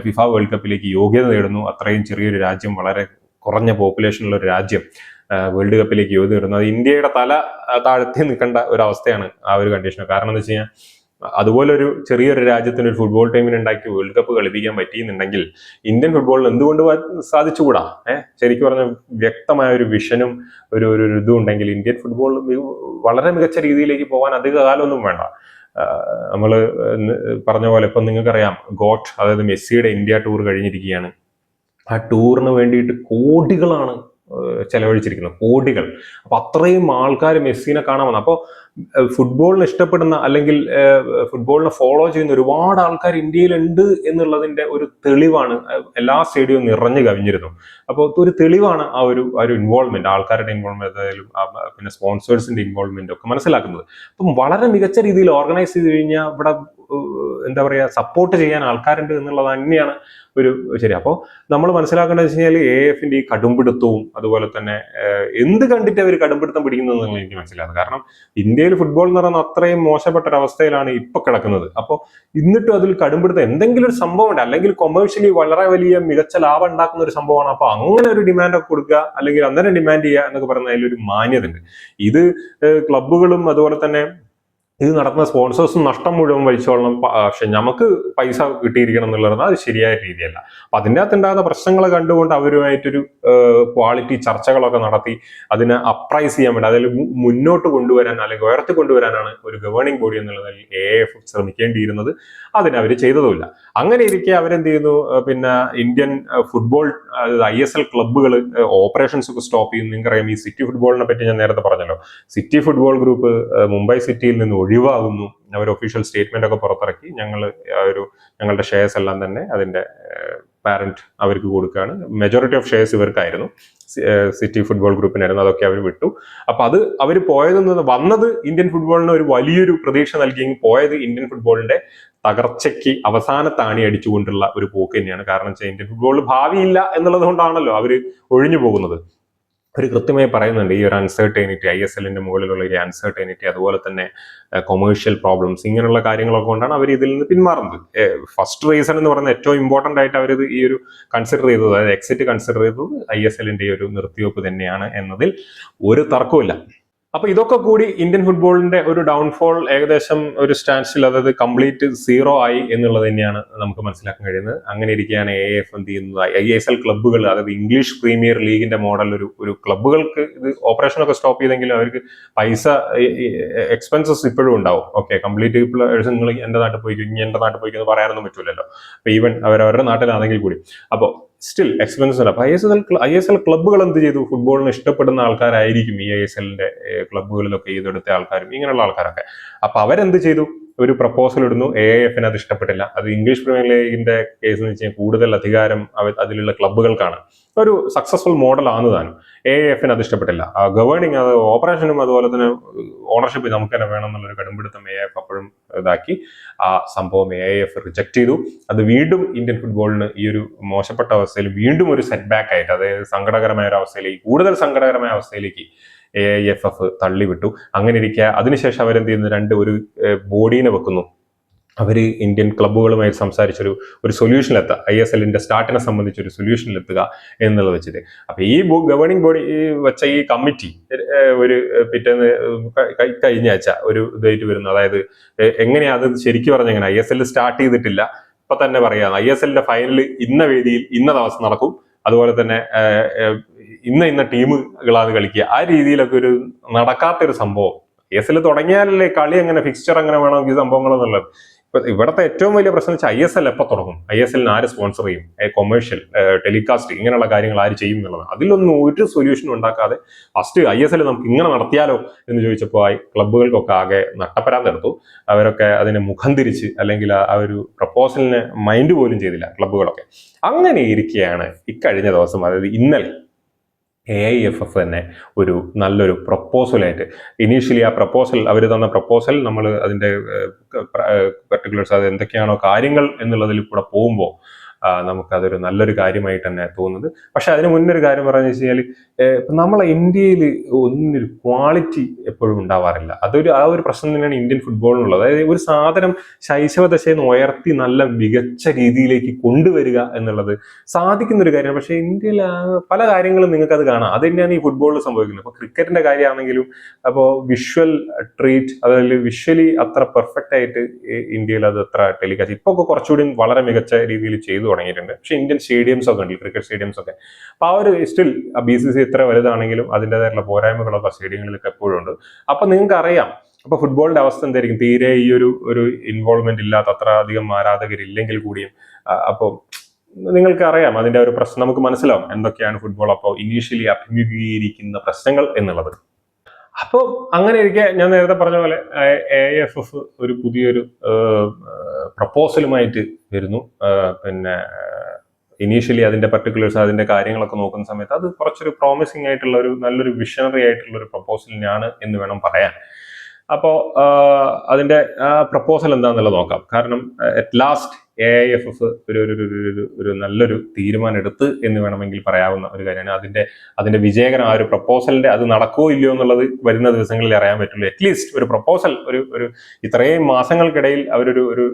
ഫിഫ വേൾഡ് കപ്പിലേക്ക് യോഗ്യത നേടുന്നു. അത്രയും ചെറിയൊരു രാജ്യം, വളരെ കുറഞ്ഞ പോപ്പുലേഷനുള്ള ഒരു രാജ്യം വേൾഡ് കപ്പിലേക്ക് യോഗ്യത നേടുന്നു. അത് ഇന്ത്യയുടെ തല താഴ്ത്തി നിൽക്കേണ്ട ഒരു അവസ്ഥയാണ് ആ ഒരു കണ്ടീഷൻ. കാരണം എന്താ വെച്ച് കഴിഞ്ഞാൽ, അതുപോലൊരു ചെറിയൊരു രാജ്യത്തിന് ഒരു ഫുട്ബോൾ ടീമിനെ ഉണ്ടാക്കി വേൾഡ് കപ്പ് കളിപ്പിക്കാൻ പറ്റിയെന്നുണ്ടെങ്കിൽ ഇന്ത്യൻ ഫുട്ബോളിന് എന്തുകൊണ്ട് സാധിച്ചുകൂടാ? ശരിക്കും പറഞ്ഞ വ്യക്തമായ ഒരു വിഷനും ഒരു ഇതും ഉണ്ടെങ്കിൽ ഇന്ത്യൻ ഫുട്ബോൾ വളരെ മികച്ച രീതിയിലേക്ക് പോകാൻ അധിക കാലമൊന്നും വേണ്ട. നമ്മൾ പറഞ്ഞ പോലെ ഇപ്പം നിങ്ങൾക്കറിയാം, ഗോട്ട്, അതായത് മെസ്സിയുടെ ഇന്ത്യ ടൂർ കഴിഞ്ഞിരിക്കുകയാണ്. ആ ടൂറിന് വേണ്ടിയിട്ട് കോടികളാണ് ചെലവഴിച്ചിരിക്കുന്നത്, കോടികൾ. അപ്പൊ അത്രയും ആൾക്കാർ മെസ്സിനെ കാണാൻ വന്നു. അപ്പോൾ ഫുട്ബോളിന് ഇഷ്ടപ്പെടുന്ന അല്ലെങ്കിൽ ഫുട്ബോളിനെ ഫോളോ ചെയ്യുന്ന ഒരുപാട് ആൾക്കാർ ഇന്ത്യയിലുണ്ട് എന്നുള്ളതിന്റെ ഒരു തെളിവാണ്. എല്ലാ സ്റ്റേഡിയവും നിറഞ്ഞു കവിഞ്ഞിരുന്നു. അപ്പോൾ ഒരു തെളിവാണ് ആ ഒരു ഇൻവോൾവ്മെന്റ്, ആൾക്കാരുടെ ഇൻവോൾവ്മെന്റ്, ആയാലും പിന്നെ സ്പോൺസേഴ്സിന്റെ ഇൻവോൾവ്മെന്റ് ഒക്കെ മനസ്സിലാക്കുന്നത്. അപ്പം വളരെ മികച്ച രീതിയിൽ ഓർഗനൈസ് ചെയ്ത് കഴിഞ്ഞാൽ ഇവിടെ എന്താ പറയുക, സപ്പോർട്ട് ചെയ്യാൻ ആൾക്കാരുണ്ട് എന്നുള്ളത് തന്നെയാണ് ഒരു ശരി. അപ്പോൾ നമ്മൾ മനസ്സിലാക്കേണ്ടത് വെച്ച് കഴിഞ്ഞാൽ AIFന്റെ ഈ കടുംപിടുത്തവും അതുപോലെ തന്നെ എന്ത് കണ്ടിട്ട് അവർ കടുംപിടുത്തം പിടിക്കുന്നതെന്നുള്ള എനിക്ക് മനസ്സിലാകുന്നത്. കാരണം ഇന്ത്യയിൽ ഫുട്ബോൾ എന്ന് പറയുന്ന അത്രയും മോശപ്പെട്ട ഒരു അവസ്ഥയിലാണ് ഇപ്പൊ കിടക്കുന്നത്. അപ്പോൾ എന്നിട്ടും അതിൽ കടുംപിടുത്തം എന്തെങ്കിലും ഒരു സംഭവം ഉണ്ട്, അല്ലെങ്കിൽ കൊമേഴ്ഷ്യലി വളരെ വലിയ മികച്ച ലാഭം ഉണ്ടാക്കുന്ന ഒരു സംഭവമാണ്. അപ്പൊ അങ്ങനെ ഒരു ഡിമാൻഡ് ഒക്കെ കൊടുക്കുക, അല്ലെങ്കിൽ അന്നേരം ഡിമാൻഡ് ചെയ്യുക എന്നൊക്കെ പറയുന്ന അതിലൊരു മാന്യത ഉണ്ട്. ഇത് ക്ലബുകളും അതുപോലെ തന്നെ ഇത് നടത്തുന്ന സ്പോൺസേഴ്സും നഷ്ടം മുഴുവൻ വഹിച്ചോളണം, പക്ഷെ നമുക്ക് പൈസ കിട്ടിയിരിക്കണം എന്നുള്ളത് അത് ശരിയായ രീതിയല്ല. അപ്പൊ അതിൻ്റെ അകത്ത് ഉണ്ടാകുന്ന പ്രശ്നങ്ങൾ കണ്ടുകൊണ്ട് അവരുമായിട്ടൊരു ക്വാളിറ്റി ചർച്ചകളൊക്കെ നടത്തി അതിനെ അപ്രൈസ് ചെയ്യാൻ വേണ്ടി, അതിൽ മുന്നോട്ട് കൊണ്ടുവരാൻ അല്ലെങ്കിൽ ഉയർത്തി കൊണ്ടുവരാനാണ് ഒരു ഗവേണിംഗ് ബോഡി എന്നുള്ളതിൽ AIFF ശ്രമിക്കേണ്ടിയിരുന്നത്. അതിന് അവർ ചെയ്തതുമില്ല. അങ്ങനെ ഇരിക്കെ അവരെന്ത് ചെയ്യുന്നു, പിന്നെ ഇന്ത്യൻ ഫുട്ബോൾ ISL ക്ലബ്ബുകൾ ഓപ്പറേഷൻസ് ഒക്കെ സ്റ്റോപ്പ് ചെയ്യുന്നു. നിങ്ങൾക്കറിയാം, ഈ സിറ്റി ഫുട്ബോളിനെ പറ്റി ഞാൻ നേരത്തെ പറഞ്ഞല്ലോ, സിറ്റി ഫുട്ബോൾ ഗ്രൂപ്പ് മുംബൈ സിറ്റിയിൽ നിന്ന് ഒഴിവാകുന്നു. അവർ ഒഫീഷ്യൽ സ്റ്റേറ്റ്മെന്റ് ഒക്കെ പുറത്തിറക്കി, ഞങ്ങളുടെ ഷെയർസ് എല്ലാം തന്നെ അതിന്റെ പാരന്റ് അവർക്ക് കൊടുക്കുകയാണ്. മെജോറിറ്റി ഓഫ് ഷെയർസ് ഇവർക്കായിരുന്നു, സിറ്റി ഫുട്ബോൾ ഗ്രൂപ്പിനായിരുന്നു. അതൊക്കെ അവർ വിട്ടു. അപ്പൊ അത് അവർ വന്നത് ഇന്ത്യൻ ഫുട്ബോളിന് ഒരു വലിയൊരു പ്രതീക്ഷ നൽകിയെങ്കിൽ പോയത് ഇന്ത്യൻ ഫുട്ബോളിന്റെ തകർച്ചയ്ക്ക് അവസാന താണി അടിച്ചുകൊണ്ടുള്ള ഒരു പോക്ക് തന്നെയാണ്. കാരണം വെച്ചാൽ ഇന്ത്യൻ ഫുട്ബോളിൽ ഭാവിയില്ല എന്നുള്ളത് കൊണ്ടാണല്ലോ അവർ ഒഴിഞ്ഞു പോകുന്നത്. അവർ കൃത്യമായി പറയുന്നുണ്ട്, ഈ ഒരു അൺസർട്ടൈനിറ്റി, ISLന്റെ മുകളിലുള്ള ഒരു അൺസർട്ടൈനിറ്റി, അതുപോലെ തന്നെ കൊമേഴ്ഷ്യൽ പ്രോബ്ലംസ്, ഇങ്ങനെയുള്ള കാര്യങ്ങളൊക്കെ കൊണ്ടാണ് അവർ ഇതിൽ നിന്ന് പിന്മാറുന്നത്. ഫസ്റ്റ് റീസൺ എന്ന് പറയുന്നത് ഏറ്റവും ഇമ്പോർട്ടന്റ് ആയിട്ട് അവർ ഈ ഒരു കൺസിഡർ ചെയ്തത്, അതായത് എക്സിറ്റ് കൺസിഡർ ചെയ്തത് ISLന്റെ ഒരു നിർത്തിവെപ്പ് തന്നെയാണ് എന്നതിൽ ഒരു തർക്കമില്ല. അപ്പൊ ഇതൊക്കെ കൂടി ഇന്ത്യൻ ഫുട്ബോളിന്റെ ഒരു ഡൗൺഫോൾ ഏകദേശം ഒരു സ്റ്റാൻഡ്സ്റ്റിൽ, അതായത് കംപ്ലീറ്റ് സീറോ ആയി എന്നുള്ളത് തന്നെയാണ് നമുക്ക് മനസ്സിലാക്കാൻ കഴിയുന്നത്. അങ്ങനെ ഇരിക്കുകയാണ് AIF എന്ത് ചെയ്യുന്നത്, ISL ക്ലബ്ബുകൾ, അതായത് ഇംഗ്ലീഷ് പ്രീമിയർ ലീഗിന്റെ മോഡൽ ഒരു ക്ലബ്ബുകൾക്ക് ഇത് ഓപ്പറേഷനൊക്കെ സ്റ്റോപ്പ് ചെയ്തെങ്കിലും അവർക്ക് പൈസ എക്സ്പെൻസസ് ഇപ്പോഴും ഉണ്ടാവും. ഓക്കെ, കംപ്ലീറ്റ് നിങ്ങൾ എന്റെ നാട്ടിൽ പോയിക്കും, ഇനി എന്റെ നാട്ടിൽ പോയിക്കും എന്ന് പറയാനൊന്നും പറ്റില്ലല്ലോ. അപ്പൊ ഈവൻ അവരവരുടെ നാട്ടിലാണെങ്കിൽ കൂടി അപ്പോൾ സ്റ്റിൽ എക്സ്പെൻസസ് ഉണ്ട്. അപ്പൊ ISL ക്ലബ്ബുകൾ എന്ത് ചെയ്തു, ഫുട്ബോളിന് ഇഷ്ടപ്പെടുന്ന ആൾക്കാരായിരിക്കും ഈ ISLന്റെ ക്ലബ്ബുകളിലൊക്കെ ചെയ്തെടുത്ത ആൾക്കാരും ഇങ്ങനെയുള്ള ആൾക്കാരൊക്കെ. അപ്പൊ അവരെന്ത് ചെയ്തു, ഒരു പ്രപ്പോസൽ ഇടുന്നു. AIFന് അത് ഇഷ്ടപ്പെട്ടില്ല. അത് ഇംഗ്ലീഷ് പ്രീമിയർ ലീഗിന്റെ കേസ് എന്ന് വെച്ചാൽ കൂടുതൽ അധികാരം അതിലുള്ള ക്ലബ്ബുകൾക്കാണ്. ഒരു സക്സസ്ഫുൾ മോഡലാണ് താനും. AIFന് അത് ഇഷ്ടപ്പെട്ടില്ല. ഗവേണിംഗ്, അത് ഓപ്പറേഷനും അതുപോലെ തന്നെ ഓണർഷിപ്പ് നമുക്ക് തന്നെ വേണം എന്നുള്ളൊരു കടുംപിടുത്തം AIF അപ്പോഴും ഇതാക്കി. ആ സംഭവം AIF റിജക്ട് ചെയ്തു. അത് വീണ്ടും ഇന്ത്യൻ ഫുട്ബോളിന് ഈ ഒരു മോശപ്പെട്ട അവസ്ഥയിൽ വീണ്ടും ഒരു സെറ്റ് ബാക്ക് ആയിട്ട്, അതായത് സങ്കടകരമായ ഒരു അവസ്ഥയിലേക്ക്, കൂടുതൽ സങ്കടകരമായ അവസ്ഥയിലേക്ക് AIFF തള്ളിവിട്ടു. അങ്ങനെ ഇരിക്കുക അതിനുശേഷം അവരെന്ത് ചെയ്യുന്നു, ഒരു ബോഡീനെ വെക്കുന്നു. അവർ ഇന്ത്യൻ ക്ലബ്ബുകളുമായി സംസാരിച്ചൊരു സൊല്യൂഷനിലെത്തുക, ISLന്റെ സ്റ്റാർട്ടിനെ സംബന്ധിച്ച് ഒരു സൊല്യൂഷനിലെത്തുക എന്നുള്ളത് വെച്ചിട്ട്. അപ്പൊ ഈ ഗവേണിംഗ് ബോഡി വെച്ച ഈ കമ്മിറ്റി ഒരു പിറ്റേന്ന് കഴിഞ്ഞ ആഴ്ച ഒരു ഇതായിട്ട് വരുന്നു. അതായത് എങ്ങനെയാ അത് ശരിക്കും പറഞ്ഞെങ്ങനെ, ISL സ്റ്റാർട്ട് ചെയ്തിട്ടില്ല, ഇപ്പൊ തന്നെ പറയാം, ISL ഫൈനൽ ഇന്ന വേദിയിൽ ഇന്ന ദിവസം നടക്കും, അതുപോലെ തന്നെ ഇന്ന ടീമുകളാണ് കളിക്കുക, ആ രീതിയിലൊക്കെ ഒരു നടക്കാത്തൊരു സംഭവം. ISL തുടങ്ങിയാലല്ലേ കളി എങ്ങനെ ഫിക്സ്ചർ എങ്ങനെ വേണം ഈ സംഭവങ്ങളെന്നുള്ളത്. ഇവിടുത്തെ ഏറ്റവും വലിയ പ്രശ്നം വെച്ചാൽ ISL എപ്പോൾ തുടങ്ങും, ISL ആര് സ്പോൺസർ ചെയ്യും, കൊമേഴ്ഷ്യൽ ടെലികാസ്റ്റ് ഇങ്ങനെയുള്ള കാര്യങ്ങൾ ആര് ചെയ്യും എന്നുള്ളത്, അതിലൊന്നും ഒരു സൊല്യൂഷനും ഉണ്ടാക്കാതെ ഫസ്റ്റ് ISL നമുക്ക് ഇങ്ങനെ നടത്തിയാലോ എന്ന് ചോദിച്ചപ്പോൾ ക്ലബ്ബുകൾക്കൊക്കെ ആകെ നട്ടപ്പരാന്തെടുത്തു. അവരൊക്കെ അതിനെ മുഖം തിരിച്ച് അല്ലെങ്കിൽ ആ ഒരു പ്രപ്പോസലിനെ മൈൻഡ് പോലും ചെയ്തില്ല ക്ലബ്ബുകളൊക്കെ. അങ്ങനെ ഇരിക്കുകയാണ് ഇക്കഴിഞ്ഞ ദിവസം, അതായത് ഇന്നലെ AIFF തന്നെ ഒരു നല്ലൊരു പ്രപ്പോസലായിട്ട്, ഇനീഷ്യലി ആ പ്രപ്പോസൽ അവർ തന്ന പ്രപ്പോസൽ നമ്മൾ അതിൻ്റെ പെർട്ടിക്കുലേഴ്സ് അത് എന്തൊക്കെയാണോ കാര്യങ്ങൾ എന്നുള്ളതിൽ കൂടെ പോകുമ്പോൾ നമുക്കതൊരു നല്ലൊരു കാര്യമായിട്ട് തന്നെ തോന്നുന്നത്. പക്ഷെ അതിന് മുന്നൊരു കാര്യം പറഞ്ഞു വെച്ചാൽ നമ്മളെ ഇന്ത്യയിൽ ഒന്നിനൊരു ക്വാളിറ്റി എപ്പോഴും ഉണ്ടാവാറില്ല. ആ ഒരു പ്രശ്നം തന്നെയാണ് ഇന്ത്യൻ ഫുട്ബോളിനുള്ളത്. അതായത് ഒരു സാധനം ശൈശവ ദശയിൽ നിന്ന് ഉയർത്തി നല്ല മികച്ച രീതിയിലേക്ക് കൊണ്ടുവരിക എന്നുള്ളത് സാധിക്കുന്ന ഒരു കാര്യമാണ്. പക്ഷെ ഇന്ത്യയിൽ പല കാര്യങ്ങളും നിങ്ങൾക്ക് അത് കാണാം. അത് തന്നെയാണ് ഈ ഫുട്ബോളിൽ സംഭവിക്കുന്നത്. ഇപ്പൊ ക്രിക്കറ്റിന്റെ കാര്യമാണെങ്കിലും അപ്പോൾ വിഷ്വൽ ട്രീറ്റ്, അതായത് വിഷ്വലി അത്ര പെർഫെക്റ്റ് ആയിട്ട് ഇന്ത്യയിൽ അത് അത്ര ടെലികാസ്റ്റ് ഇപ്പൊ കുറച്ചുകൂടി വളരെ മികച്ച രീതിയിൽ ചെയ്തു തുടങ്ങിയിട്ടുണ്ട്. പക്ഷെ ഇന്ത്യൻ സ്റ്റേഡിയംസ് ഒക്കെ ഉണ്ട്, ക്രിക്കറ്റ് സ്റ്റേഡിയംസ് ഒക്കെ. അപ്പൊ ആ ഒരു സ്റ്റിൽ BCCI ഇത്ര വലുതാണെങ്കിലും അതിൻ്റെതായിട്ടുള്ള പോരായ്മകളൊക്കെ സ്റ്റേഡിയങ്ങളിലൊക്കെ എപ്പോഴും ഉണ്ട്. അപ്പൊ നിങ്ങൾക്ക് അറിയാം അപ്പൊ ഫുട്ബോളിന്റെ അവസ്ഥ എന്തായിരിക്കും, തീരെ ഈ ഒരു ഇൻവോൾവ്മെന്റ് ഇല്ലാത്ത അത്ര അധികം ആരാധകരില്ലെങ്കിൽ കൂടിയും. അപ്പോൾ നിങ്ങൾക്ക് അറിയാം അതിന്റെ ഒരു പ്രശ്നം നമുക്ക് മനസ്സിലാവും എന്തൊക്കെയാണ് ഫുട്ബോൾ അപ്പോൾ ഇനീഷ്യലി അഭിമുഖീകരിക്കുന്ന പ്രശ്നങ്ങൾ എന്നുള്ളത്. അപ്പോൾ അങ്ങനെ ഇരിക്കെ ഞാൻ നേരത്തെ പറഞ്ഞ പോലെ AIFF ഒരു പുതിയൊരു പ്രപ്പോസലുമായിട്ട് വരുന്നു. പിന്നെ ഇനീഷ്യലി അതിന്റെ പർട്ടിക്കുലേഴ്സ് അതിന്റെ കാര്യങ്ങളൊക്കെ നോക്കുന്ന സമയത്ത് അത് കുറച്ചൊരു പ്രോമിസിംഗ് ആയിട്ടുള്ള ഒരു നല്ലൊരു വിഷണറി ആയിട്ടുള്ള ഒരു പ്രപ്പോസലിനാണ് എന്ന് വേണം പറയാൻ. അപ്പോൾ അതിന്റെ പ്രപ്പോസൽ എന്താണെന്നുള്ളത് നോക്കാം. കാരണം അറ്റ് ലാസ്റ്റ് AIFF ഒരു നല്ലൊരു തീരുമാനം എടുത്ത് എന്ന് വേണമെങ്കിൽ പറയാവുന്ന ഒരു കാര്യമാണ്. അതിന്റെ വിജയകരം ആ ഒരു പ്രപ്പോസലിന്റെ അത് നടക്കുമോ ഇല്ലയോ എന്നുള്ളത് വരുന്ന ദിവസങ്ങളിൽ അറിയാൻ പറ്റുള്ളൂ. അറ്റ്ലീസ്റ്റ് ഒരു പ്രപ്പോസൽ ഒരു ഇത്രയും മാസങ്ങൾക്കിടയിൽ അവരൊരു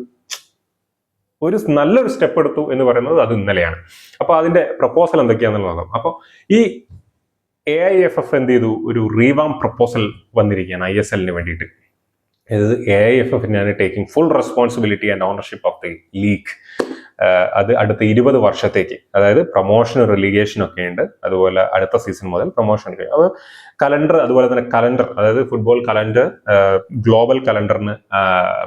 നല്ലൊരു സ്റ്റെപ്പ് എടുത്തു എന്ന് പറയുന്നത് അത് ഇന്നലെയാണ്. അപ്പൊ അതിന്റെ പ്രപ്പോസൽ എന്തൊക്കെയാണെന്നുള്ളത് നോക്കാം. അപ്പോൾ ഈ AIFF എന്ത് ചെയ്തു, ഒരു റീവാം പ്രപ്പോസൽ വന്നിരിക്കുകയാണ് ISL വേണ്ടിയിട്ട്. ഇത് AIFF taking full responsibility and ownership of the league. അത് അടുത്ത 20 വർഷത്തേക്ക്, അതായത് പ്രൊമോഷൻ റിലീഗേഷൻ ഒക്കെ ഉണ്ട്. അതുപോലെ അടുത്ത സീസൺ മുതൽ പ്രൊമോഷൻ. അപ്പോൾ കലണ്ടർ, അതുപോലെ തന്നെ കലണ്ടർ, അതായത് ഫുട്ബോൾ കലണ്ടർ ഗ്ലോബൽ കലണ്ടറിന്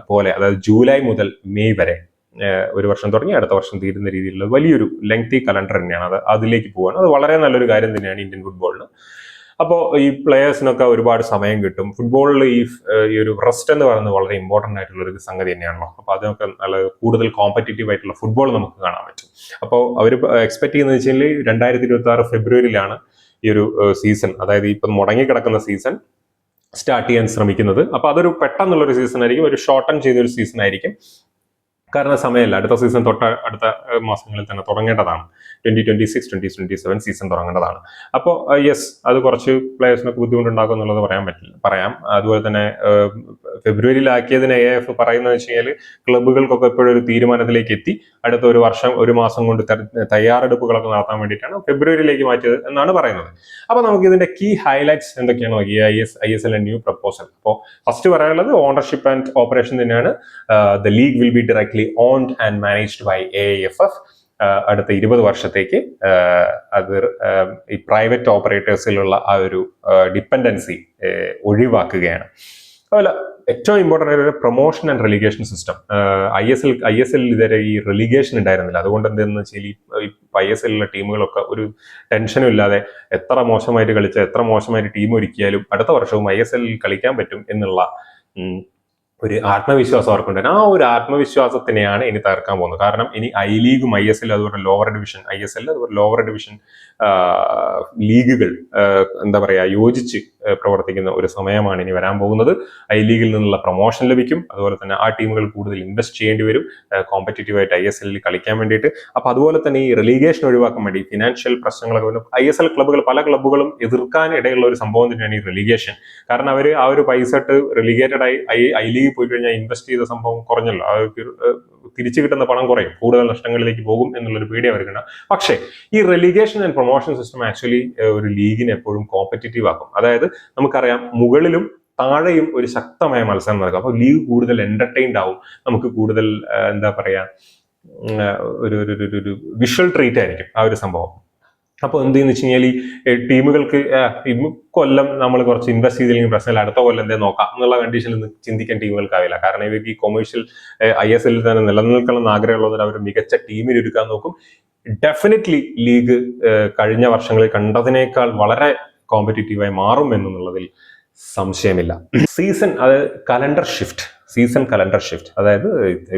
പോലെ, അതായത് ജൂലൈ മുതൽ മെയ് വരെ ഒരു വർഷം തുടങ്ങി അടുത്ത വർഷം തീരുന്ന രീതിയിലുള്ള വലിയൊരു ലെങ്തി കലണ്ടർ തന്നെയാണ്. അതിലേക്ക് പോവാണ്. അത് വളരെ നല്ലൊരു കാര്യം തന്നെയാണ് ഇന്ത്യൻ ഫുട്ബോളിന്. അപ്പോൾ ഈ പ്ലേയേഴ്സിനൊക്കെ ഒരുപാട് സമയം കിട്ടും. ഫുട്ബോളിൽ ഈ ഒരു റെസ്റ്റ് എന്ന് പറയുന്നത് വളരെ ഇമ്പോർട്ടന്റ് ആയിട്ടുള്ള ഒരു സംഗതി തന്നെയാണല്ലോ. അപ്പോൾ അതിനൊക്കെ നല്ല കൂടുതൽ കോമ്പറ്റീറ്റീവ് ആയിട്ടുള്ള ഫുട്ബോൾ നമുക്ക് കാണാൻ പറ്റും. അപ്പോൾ അവർ എക്സ്പെക്ട് ചെയ്യുന്നത് വെച്ചാൽ 2026 ഫെബ്രുവരിയിലാണ് ഈ ഒരു സീസൺ, അതായത് ഇപ്പം മുടങ്ങിക്കിടക്കുന്ന സീസൺ സ്റ്റാർട്ട് ചെയ്യാൻ ശ്രമിക്കുന്നത്. അപ്പോൾ അതൊരു പെട്ടെന്നുള്ളൊരു സീസൺ ആയിരിക്കും, ഒരു ഷോർട്ടൺ ചെയ്തൊരു സീസൺ ആയിരിക്കും. കാരണം സമയമല്ല, അടുത്ത സീസൺ അടുത്ത മാസങ്ങളിൽ തന്നെ തുടങ്ങേണ്ടതാണ്. 2026-2027 സീസൺ തുടങ്ങേണ്ടതാണ്. അപ്പോൾ യെസ്, അത് കുറച്ച് പ്ലേയേഴ്സിനൊക്കെ ബുദ്ധിമുട്ടുണ്ടാക്കും എന്നുള്ളത് പറയാം. അതുപോലെ തന്നെ ഫെബ്രുവരിയിലാക്കിയതിന് AIFF പറയുന്നത് വെച്ച് കഴിഞ്ഞാൽ ക്ലബ്ബുകൾക്കൊക്കെ ഇപ്പോഴും ഒരു തീരുമാനത്തിലേക്ക് എത്തി. അടുത്ത ഒരു മാസം കൊണ്ട് തയ്യാറെടുപ്പുകളൊക്കെ നടത്താൻ വേണ്ടിയിട്ടാണ് ഫെബ്രുവരിയിലേക്ക് മാറ്റിയത് എന്നാണ് പറയുന്നത്. അപ്പോൾ നമുക്ക് ഇതിന്റെ കീ ഹൈലൈറ്റ്സ് എന്തൊക്കെയാണ് നോക്കി ISL ന്യൂ പ്രപ്പോസൽ. അപ്പോൾ ഫസ്റ്റ് പറയാനുള്ളത് ഓണർഷിപ്പ് ആൻഡ് ഓപ്പറേഷൻ തന്നെയാണ്. The league will be directly owned and managed by AIFF. അടുത്ത 20 വർഷത്തേക്ക് അത് ഈ പ്രൈവറ്റ് ഓപ്പറേറ്റേഴ്സിലുള്ള ആ ഒരു ഡിപ്പെൻഡൻസി ഒഴിവാക്കുകയാണ്. അതുപോലെ ഏറ്റവും ഇമ്പോർട്ടൻ്റ് ആയിട്ട് promotion and relegation system. ISL ഇതുവരെ ഈ റെലിഗേഷൻ ഉണ്ടായിരുന്നില്ല. അതുകൊണ്ട് എന്താണെന്ന് വെച്ചാൽ ഈ ISL ടീമുകളൊക്കെ ഒരു ടെൻഷനും ഇല്ലാതെ എത്ര മോശമായിട്ട് കളിച്ചാൽ എത്ര മോശമായിട്ട് ടീം ഒരുക്കിയാലും അടുത്ത വർഷവും ISL കളിക്കാൻ പറ്റും എന്നുള്ള ഒരു ആത്മവിശ്വാസം അവർക്കുണ്ട്. ആ ഒരു ആത്മവിശ്വാസത്തിനെയാണ് ഇനി തകർക്കാൻ പോകുന്നത്. കാരണം ഇനി ലീഗും ISL അതുപോലെ ലോവർ ഡിവിഷൻ ISL അതുപോലെ ലോവർ ഡിവിഷൻ ലീഗുകൾ എന്താ പറയുക യോജിച്ച് പ്രവർത്തിക്കുന്ന ഒരു സമയമാണ് ഇനി വരാൻ പോകുന്നത്. ലീഗിൽ നിന്നുള്ള പ്രൊമോഷൻ ലഭിക്കും. അതുപോലെ തന്നെ ആ ടീമുകൾ കൂടുതൽ ഇൻവെസ്റ്റ് ചെയ്യേണ്ടി വരും കോമ്പറ്റീറ്റീവായിട്ട് ISL കാളിക്കാൻ വേണ്ടിയിട്ട്. അപ്പൊ അതുപോലെ തന്നെ ഈ റിലീഗേഷൻ ഒഴിവാക്കാൻ വേണ്ടി ഫിനാൻഷ്യൽ പ്രശ്നങ്ങളൊക്കെ വരും. ISL ക്ലബ്ബുകൾ പല ക്ലബ്ബുകളും എതിർക്കാൻ ഇടയുള്ള ഒരു സംഭവം തന്നെയാണ് ഈ റിലീഗേഷൻ. കാരണം അവർ ആ ഒരു പൈസ ഇട്ട് റിലീഗേറ്റഡ് ആയി ലീഗിൽ പോയി കഴിഞ്ഞാൽ ഇൻവെസ്റ്റ് ചെയ്ത സംഭവം കുറഞ്ഞല്ലോ, അവർക്ക് തിരിച്ചു കിട്ടുന്ന പണം കുറയും, കൂടുതൽ നഷ്ടങ്ങളിലേക്ക് പോകും എന്നുള്ളൊരു പേടി അവർക്കുണ്ട്. പക്ഷേ ഈ relegation and promotion system actually ഒരു ലീഗിനെ എപ്പോഴും കോമ്പറ്റീറ്റീവ് ആക്കും. അതായത് നമുക്കറിയാം മുകളിലും താഴെയും ഒരു ശക്തമായ മത്സരം നടക്കും. അപ്പോൾ ലീഗ് കൂടുതൽ എന്റർടൈൻഡ് ആവും. നമുക്ക് കൂടുതൽ എന്താ പറയാ ഒരു വിഷ്വൽ ട്രീറ്റ് ആയിരിക്കും ആ ഒരു സംഭവം. അപ്പോൾ എന്ത് ചെയ്യുന്ന വെച്ച് കഴിഞ്ഞാൽ ഈ ടീമുകൾക്ക് കൊല്ലം നമ്മൾ കുറച്ച് ഇൻവെസ്റ്റ് ചെയ്തില്ലെങ്കിൽ പ്രശ്നമില്ല, അടുത്ത കൊല്ലം എന്തേ നോക്കാം എന്നുള്ള കണ്ടീഷനിൽ ചിന്തിക്കാൻ ടീമുകൾക്കാവില്ല. കാരണം ഇവർക്ക് ഈ കൊമേഴ്ഷ്യൽ ISL തന്നെ നിലനിൽക്കണം എന്ന് ആഗ്രഹമുള്ളതിന് അവർ മികച്ച ടീമിനെ എടുക്കാൻ നോക്കും. ഡെഫിനറ്റ്ലി ലീഗ് കഴിഞ്ഞ വർഷങ്ങളിൽ കണ്ടതിനേക്കാൾ വളരെ കോമ്പറ്റീറ്റീവായി മാറും എന്നുള്ളതിൽ സംശയമില്ല. സീസൺ കലണ്ടർ ഷിഫ്റ്റ്, അതായത്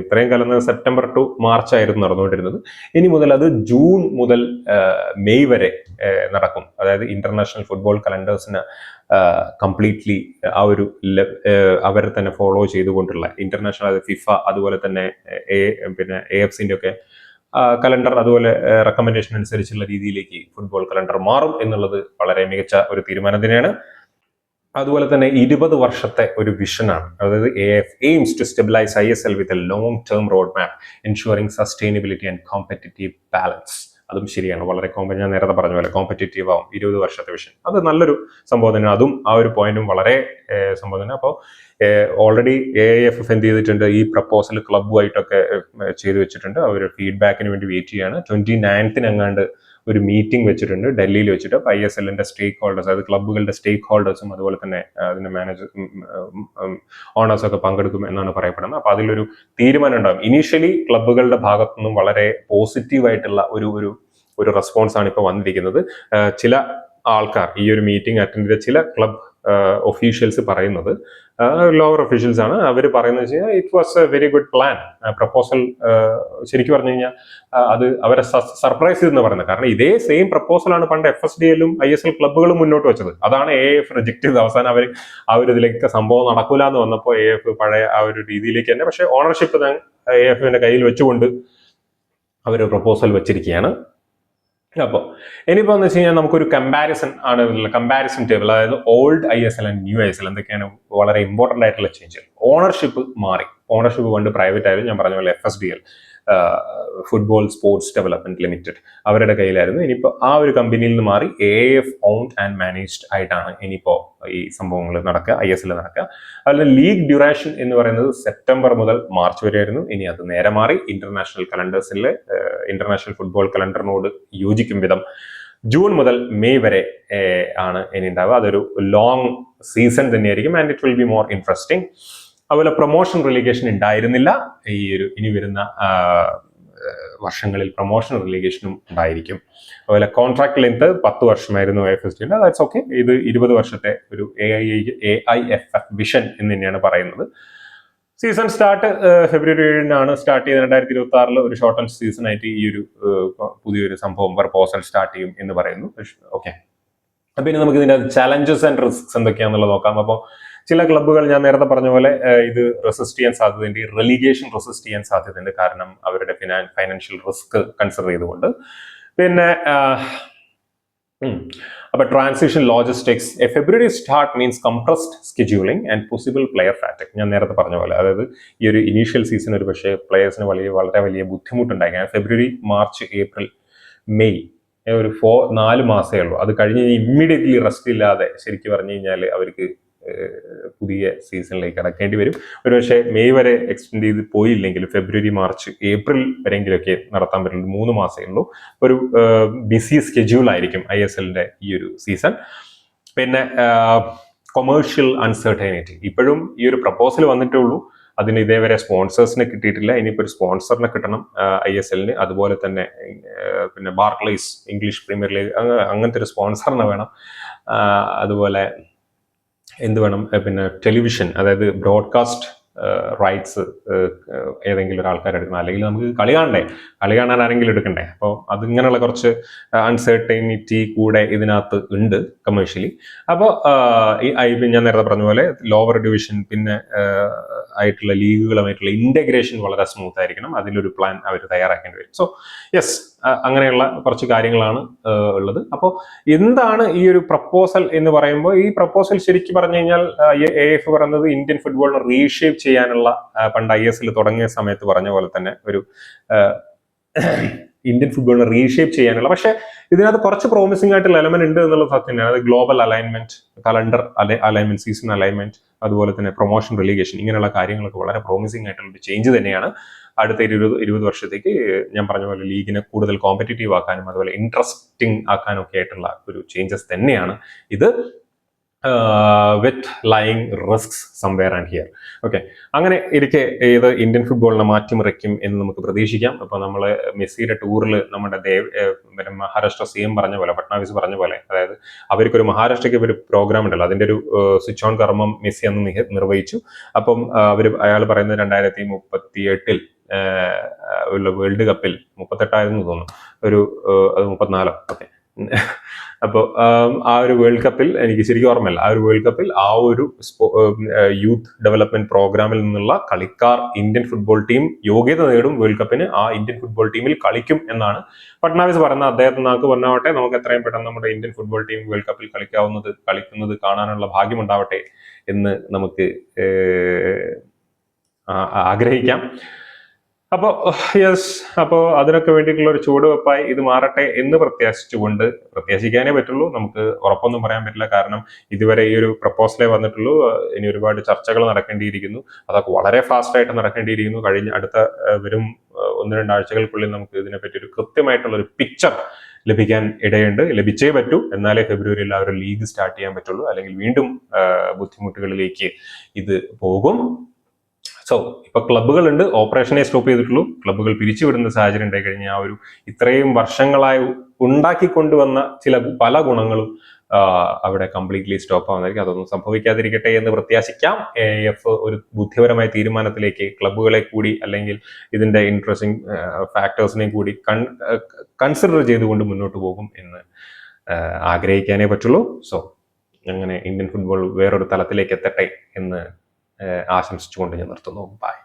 ഇത്രയും കാലം സെപ്റ്റംബർ ടു മാർച്ച് ആയിരുന്നു നടന്നുകൊണ്ടിരുന്നത്. ഇനി മുതൽ അത് ജൂൺ മുതൽ മെയ് വരെ നടക്കും. അതായത് ഇന്റർനാഷണൽ ഫുട്ബോൾ കലണ്ടേഴ്സിന് കംപ്ലീറ്റ്ലി ആ ഒരു അവരെ തന്നെ ഫോളോ ചെയ്തുകൊണ്ടുള്ള ഇന്റർനാഷണൽ, അതായത് ഫിഫ അതുപോലെ തന്നെ പിന്നെ AFCന്റെ ഒക്കെ കലണ്ടർ അതുപോലെ റെക്കമെൻഡേഷൻ അനുസരിച്ചുള്ള രീതിയിലേക്ക് ഫുട്ബോൾ കലണ്ടർ മാറും എന്നുള്ളത് വളരെ മികച്ച ഒരു തീരുമാനം തന്നെയാണ്. അതുപോലെ തന്നെ 20 വർഷത്തെ ഒരു വിഷനാണ്. അതായത് AF aims to stabilize ISL with a long-term roadmap, ensuring sustainability and competitive balance. അതും ശരിയാണ്, വളരെ ഞാൻ നേരത്തെ പറഞ്ഞ പോലെ കോമ്പറ്റീറ്റീവ് ആവും. 20 വർഷത്തെ വിഷൻ, അത് നല്ലൊരു സംഭവം തന്നെയാണ്. അതും ആ ഒരു പോയിന്റും വളരെ സംഭവം തന്നെ. അപ്പോൾ ഓൾറെഡി AIFF എന്ത് ചെയ്തിട്ടുണ്ട്, ഈ പ്രപ്പോസൽ ക്ലബുമായിട്ടൊക്കെ ചെയ്തു വെച്ചിട്ടുണ്ട്. അവർ ഫീഡ്ബാക്കിന് വേണ്ടി വെയിറ്റ് ചെയ്യാണ്. 29th എങ്ങാണ്ട് ഒരു മീറ്റിംഗ് വെച്ചിട്ടുണ്ട് ഡൽഹിയിൽ വെച്ചിട്ട്. ISLന്റെ സ്റ്റേക്ക് ഹോൾഡേഴ്സ്, അതായത് ക്ലബ്ബുകളുടെ സ്റ്റേക്ക് ഹോൾഡേഴ്സും അതുപോലെ തന്നെ അതിന്റെ ഓണേഴ്സും ഒക്കെ പങ്കെടുക്കും എന്നാണ് പറയപ്പെടുന്നത്. അപ്പൊ അതിലൊരു തീരുമാനം ഉണ്ടാകും. ഇനീഷ്യലി ക്ലബ്ബുകളുടെ ഭാഗത്തു നിന്നും വളരെ പോസിറ്റീവായിട്ടുള്ള ഒരു റെസ്പോൺസ് ആണ് ഇപ്പോൾ വന്നിരിക്കുന്നത്. ചില ആൾക്കാർ, ഈ ഒരു മീറ്റിംഗ് അറ്റൻഡ് ചെയ്ത ചില ക്ലബ് ഒഫീഷ്യൽസ് പറയുന്നത്, ലോവർ ഒഫീഷ്യൽസ് ആണ്, അവർ പറയുന്നത് വെച്ച് കഴിഞ്ഞാൽ it was A very good plan. Proposal ശരിക്കും പറഞ്ഞു കഴിഞ്ഞാൽ അത് അവരെ സർപ്രൈസ് ചെയ്തെന്ന് പറയുന്നത്. കാരണം ഇതേ സെയിം പ്രപ്പോസലാണ് പണ്ട് FSDLും ISL ക്ലബ്ബുകളും മുന്നോട്ട് വെച്ചത്. അതാണ് AIF റിജക്ട് ചെയ്തത്. അവസാനം അവർ ആ ഒരു ഇതിലേക്ക് സംഭവം നടക്കൂല എന്ന് വന്നപ്പോൾ AIF പഴയ ആ ഒരു രീതിയിലേക്ക് തന്നെ, പക്ഷെ ഓണർഷിപ്പ് AIFന്റെ കയ്യിൽ വെച്ചുകൊണ്ട് അവർ പ്രപ്പോസൽ വെച്ചിരിക്കുകയാണ്. അപ്പോൾ ഇനിയിപ്പോ എന്ന് വെച്ച് കഴിഞ്ഞാൽ നമുക്കൊരു കമ്പാരിസൺ ടേബിൾ, അതായത് old ISL and new ISL എന്തൊക്കെയാണ് വളരെ ഇമ്പോർട്ടന്റ് ആയിട്ടുള്ള ചേഞ്ചുകൾ. ഓണർഷിപ്പ് മാറി. ഓണർഷിപ്പ് പണ്ട് പ്രൈവറ്റ് ആയിരുന്നു, ഞാൻ പറഞ്ഞ പോലെ FSDL, football sports development limited, അവരുടെ കയ്യിലായിരുന്നു. ഇനിയിപ്പോൾ ആ ഒരു കമ്പനിയിൽ നിന്ന് മാറി AIF ഓൺഡ് ആൻഡ് മാനേജ്ഡ് ആയിട്ടാണ് ഇനിയിപ്പോൾ ഈ സംഭവങ്ങൾ നടക്കുക, ISL നടക്കുക. അതുപോലെ ലീഗ് ഡ്യൂറേഷൻ എന്ന് പറയുന്നത് സെപ്റ്റംബർ മുതൽ മാർച്ച് വരെ ആയിരുന്നു. ഇനി അത് നേരെ മാറി ഇന്റർനാഷണൽ കലണ്ടേഴ്സിലെ ഇന്റർനാഷണൽ ഫുട്ബോൾ കലണ്ടറിനോട് യോജിക്കും വിധം ജൂൺ മുതൽ മെയ് വരെ ആണ് ഇനി ഉണ്ടാവുക. അതൊരു ലോങ് സീസൺ തന്നെയായിരിക്കും and it will be more interesting. അതുപോലെ പ്രൊമോഷൻ റിലീഗേഷൻ ഉണ്ടായിരുന്നില്ല. ഇനി വരുന്ന വർഷങ്ങളിൽ പ്രൊമോഷൻ റിലീഗേഷനും ഉണ്ടായിരിക്കും. അതുപോലെ കോൺട്രാക്ട് ലെങ്ത് 10 വർഷമായിരുന്നു FSDL. That's okay. ഇത് 20 വർഷത്തെ ഒരു AIFF വിഷൻ എന്ന് തന്നെയാണ് പറയുന്നത്. സീസൺ സ്റ്റാർട്ട് ഫെബ്രുവരി 7-നാണ് സ്റ്റാർട്ട് ചെയ്ത്. 2026 ഒരു ഷോർട്ട് ആൻഡ് സീസൺ ആയിട്ട് ഈ ഒരു പുതിയൊരു സംഭവം പ്രപ്പോസൽ സ്റ്റാർട്ട് ചെയ്യും എന്ന് പറയുന്നു. ഓക്കെ, അപ്പൊ ഇനി നമുക്ക് ഇതിന്റെ ചലഞ്ചസ് ആൻഡ് റിസ്ക്സ് എന്തൊക്കെയാണെന്നുള്ളത് നോക്കാം. അപ്പോൾ ചില ക്ലബ്ബുകൾ ഞാൻ നേരത്തെ പറഞ്ഞ പോലെ ഇത് റെസിസ്റ്റ് ചെയ്യാൻ സാധ്യതയുണ്ട്, റെലിഗേഷൻ റെസിസ്റ്റ് ചെയ്യാൻ സാധ്യതയുണ്ട്, കാരണം അവരുടെ ഫൈനാൻഷ്യൽ റിസ്ക് കൺസിഡർ ചെയ്തുകൊണ്ട്. പിന്നെ അപ്പൊ transition logistics, February start means compressed scheduling and possible player ഫാറ്റിക്. ഞാൻ നേരത്തെ പറഞ്ഞ പോലെ, അതായത് ഈ ഒരു ഇനീഷ്യൽ സീസൺ ഒരു പക്ഷേ പ്ലെയേഴ്സിന് വളരെ വലിയ ബുദ്ധിമുട്ടുണ്ടായി. ഫെബ്രുവരി മാർച്ച് ഏപ്രിൽ മെയ് ഒരു 4 മാസമേ ഉള്ളൂ. അത് കഴിഞ്ഞ് ഇമ്മീഡിയറ്റ്ലി റെസ്റ്റ് ഇല്ലാതെ ശരിക്കും പറഞ്ഞു കഴിഞ്ഞാൽ അവർക്ക് പുതിയ സീസണിലേക്ക് കടക്കേണ്ടി വരും. ഒരുപക്ഷെ മെയ് വരെ എക്സ്റ്റെൻഡ് ചെയ്ത് പോയില്ലെങ്കിൽ ഫെബ്രുവരി മാർച്ച് ഏപ്രിൽ വരെയെങ്കിലൊക്കെ നടത്താൻ പറ്റുള്ളൂ. 3 മാസമേ ഉള്ളൂ. ഒരു ബിസി സ്കെഡ്യൂൾ ആയിരിക്കും ISLന്റെ ഈ ഒരു സീസൺ. പിന്നെ കൊമേഴ്ഷ്യൽ അൺസർട്ടൈനിറ്റി, ഇപ്പോഴും ഈ ഒരു പ്രപ്പോസൽ വന്നിട്ടേ ഉള്ളൂ. അതിന് ഇതേവരെ സ്പോൺസേഴ്സിനെ കിട്ടിയിട്ടില്ല. ഇനിയിപ്പോൾ ഒരു സ്പോൺസറിനെ കിട്ടണം ISLന്. അതുപോലെ തന്നെ പിന്നെ ബാർക്ലേസ്, ഇംഗ്ലീഷ് പ്രീമിയർ ലീഗ്, അങ്ങനത്തെ ഒരു സ്പോൺസറിനെ വേണം. അതുപോലെ എന്ത് വേണം, പിന്നെ ടെലിവിഷൻ, അതായത് ബ്രോഡ്കാസ്റ്റ് റൈറ്റ്സ് ഏതെങ്കിലും ഒരു ആൾക്കാർ എടുക്കണം. അല്ലെങ്കിൽ നമുക്ക് കളി കാണാൻ ആരെങ്കിലും എടുക്കണ്ടേ. അപ്പോൾ അതിങ്ങനെയുള്ള കുറച്ച് അൺസർട്ടൈനിറ്റി കൂടെ ഇതിനകത്ത് ഉണ്ട് കമേഴ്ഷ്യലി. അപ്പോൾ ഞാൻ നേരത്തെ പറഞ്ഞ പോലെ ലോവർ ഡിവിഷൻ പിന്നെ ആയിട്ടുള്ള ലീഗുകളുമായിട്ടുള്ള ഇന്റഗ്രേഷൻ വളരെ സ്മൂത്ത് ആയിരിക്കണം. അതിലൊരു പ്ലാൻ അവർ തയ്യാറാക്കേണ്ടി വരും. സോ യെസ്, അങ്ങനെയുള്ള കുറച്ച് കാര്യങ്ങളാണ് ഉള്ളത്. അപ്പോൾ എന്താണ് ഈ ഒരു പ്രപ്പോസൽ എന്ന് പറയുമ്പോൾ, ഈ പ്രപ്പോസൽ ശരിക്കും പറഞ്ഞു കഴിഞ്ഞാൽ AIF പറയുന്നത് ഇന്ത്യൻ ഫുട്ബോളിനെ റീഷേപ്പ് ചെയ്യാനുള്ള, പണ്ട് ISL തുടങ്ങിയ സമയത്ത് പറഞ്ഞ പോലെ തന്നെ ഒരു ഇന്ത്യൻ ഫുട്ബോളിനെ റീഷേപ്പ് ചെയ്യാനുള്ള, പക്ഷെ ഇതിനകത്ത് കുറച്ച് പ്രോമിസിംഗ് ആയിട്ടുള്ള എലമെന്റ് ഉണ്ട് എന്നുള്ളത് സത്യം തന്നെയാണ്. അത് global alignment, calendar alignment, season alignment, അതുപോലെ തന്നെ പ്രൊമോഷൻ, റിലീഗേഷൻ, ഇങ്ങനെയുള്ള കാര്യങ്ങളൊക്കെ വളരെ പ്രോമിസിംഗ് ആയിട്ടുള്ള ഒരു ചേഞ്ച് തന്നെയാണ്. അടുത്ത 20 വർഷത്തേക്ക് ഞാൻ പറഞ്ഞ പോലെ ലീഗിനെ കൂടുതൽ കോമ്പറ്റീറ്റീവ് ആക്കാനും അതുപോലെ ഇൻട്രസ്റ്റിംഗ് ആക്കാനും ഒക്കെ ആയിട്ടുള്ള ഒരു ചേഞ്ചസ് തന്നെയാണ് ഇത്. With lying risks somewhere and here. Okay, അങ്ങനെ ഇരിക്കെ ഇത് ഇന്ത്യൻ ഫുട്ബോളിനെ മാറ്റിമറിക്കും എന്ന് നമുക്ക് പ്രതീക്ഷിക്കാം. അപ്പോൾ നമ്മൾ മെസ്സിയുടെ ടൂറിൽ നമ്മുടെ മഹാരാഷ്ട്ര CM പറഞ്ഞ പോലെ, ഫട്നാവിസ് പറഞ്ഞ പോലെ, അതായത് അവർക്കൊരു മഹാരാഷ്ട്രയ്ക്ക് ഒരു പ്രോഗ്രാം ഉണ്ടല്ലോ, അതിന്റെ ഒരു സ്വിച്ച് ഓൺ കർമ്മം മെസ്സി അന്ന് നിർവഹിച്ചു. അപ്പം അയാൾ പറയുന്നത് 2038 ഉള്ള വേൾഡ് കപ്പിൽ 38 തോന്നുന്നു, ഒരു 34, ഓക്കെ. അപ്പോൾ ആ ഒരു വേൾഡ് കപ്പിൽ, എനിക്ക് ശരിക്കും ഓർമ്മയില്ല, ആ ഒരു വേൾഡ് കപ്പിൽ ആ ഒരു യൂത്ത് ഡെവലപ്മെന്റ് പ്രോഗ്രാമിൽ നിന്നുള്ള കളിക്കാർ ഇന്ത്യൻ ഫുട്ബോൾ ടീം യോഗ്യത നേടും, വേൾഡ് കപ്പിന് ആ ഇന്ത്യൻ ഫുട്ബോൾ ടീമിൽ കളിക്കും എന്നാണ് ഫട്നാവിസ് പറയുന്നത്. അദ്ദേഹത്തിന് നാക്ക് പറഞ്ഞാവട്ടെ, നമുക്ക് എത്രയും പെട്ടെന്ന് നമ്മുടെ ഇന്ത്യൻ ഫുട്ബോൾ ടീം വേൾഡ് കപ്പിൽ കളിക്കുന്നത് കാണാനുള്ള ഭാഗ്യമുണ്ടാവട്ടെ എന്ന് നമുക്ക് ആഗ്രഹിക്കാം. അപ്പോൾ യെസ്, അപ്പോൾ അതിനൊക്കെ വേണ്ടിയിട്ടുള്ള ഒരു ചുവടുവെപ്പായി ഇത് മാറട്ടെ എന്ന് പ്രത്യാശിക്കാനേ പറ്റുള്ളൂ. നമുക്ക് ഉറപ്പൊന്നും പറയാൻ പറ്റില്ല, കാരണം ഇതുവരെ ഈ ഒരു പ്രപ്പോസലേ വന്നിട്ടുള്ളൂ. ഇനി ഒരുപാട് ചർച്ചകൾ നടക്കേണ്ടിയിരിക്കുന്നു, അതൊക്കെ വളരെ ഫാസ്റ്റ് ആയിട്ട് നടക്കേണ്ടിയിരിക്കുന്നു. അടുത്ത വരും 1-2 ആഴ്ചകൾക്കുള്ളിൽ നമുക്ക് ഇതിനെപ്പറ്റി ഒരു കൃത്യമായിട്ടുള്ള ഒരു പിക്ചർ ലഭിച്ചേ പറ്റൂ. എന്നാലേ ഫെബ്രുവരിയിൽ ആ ഒരു ലീഗ് സ്റ്റാർട്ട് ചെയ്യാൻ പറ്റുള്ളൂ, അല്ലെങ്കിൽ വീണ്ടും ബുദ്ധിമുട്ടുകളിലേക്ക് ഇത് പോകും. സോ ഇപ്പൊ ക്ലബ്ബുകളുണ്ട്, ഓപ്പറേഷനെ സ്റ്റോപ്പ് ചെയ്തിട്ടുള്ളൂ. ക്ലബ്ബുകൾ പിരിച്ചുവിടുന്ന സാഹചര്യം ഉണ്ടായി കഴിഞ്ഞാൽ ആ ഒരു ഇത്രയും വർഷങ്ങളായി ഉണ്ടാക്കിക്കൊണ്ടുവന്ന പല ഗുണങ്ങളും അവിടെ കംപ്ലീറ്റ്ലി സ്റ്റോപ്പ് ആവുന്നതായിരിക്കും. അതൊന്നും സംഭവിക്കാതിരിക്കട്ടെ എന്ന് പ്രത്യാശിക്കാം. AIF ഒരു ബുദ്ധിപരമായ തീരുമാനത്തിലേക്ക് ക്ലബ്ബുകളെ കൂടി, അല്ലെങ്കിൽ ഇതിന്റെ ഇൻട്രസ്റ്റിംഗ് ഫാക്ടേഴ്സിനെ കൂടി കൺസിഡർ ചെയ്തുകൊണ്ട് മുന്നോട്ട് പോകും എന്ന് ആഗ്രഹിക്കാനേ പറ്റുള്ളൂ. സോ അങ്ങനെ ഇന്ത്യൻ ഫുട്ബോൾ വേറൊരു തലത്തിലേക്ക് എത്തട്ടെ എന്ന് ആശംസിച്ചുകൊണ്ട് ഞാൻ നിർത്തുന്നു. ബൈ.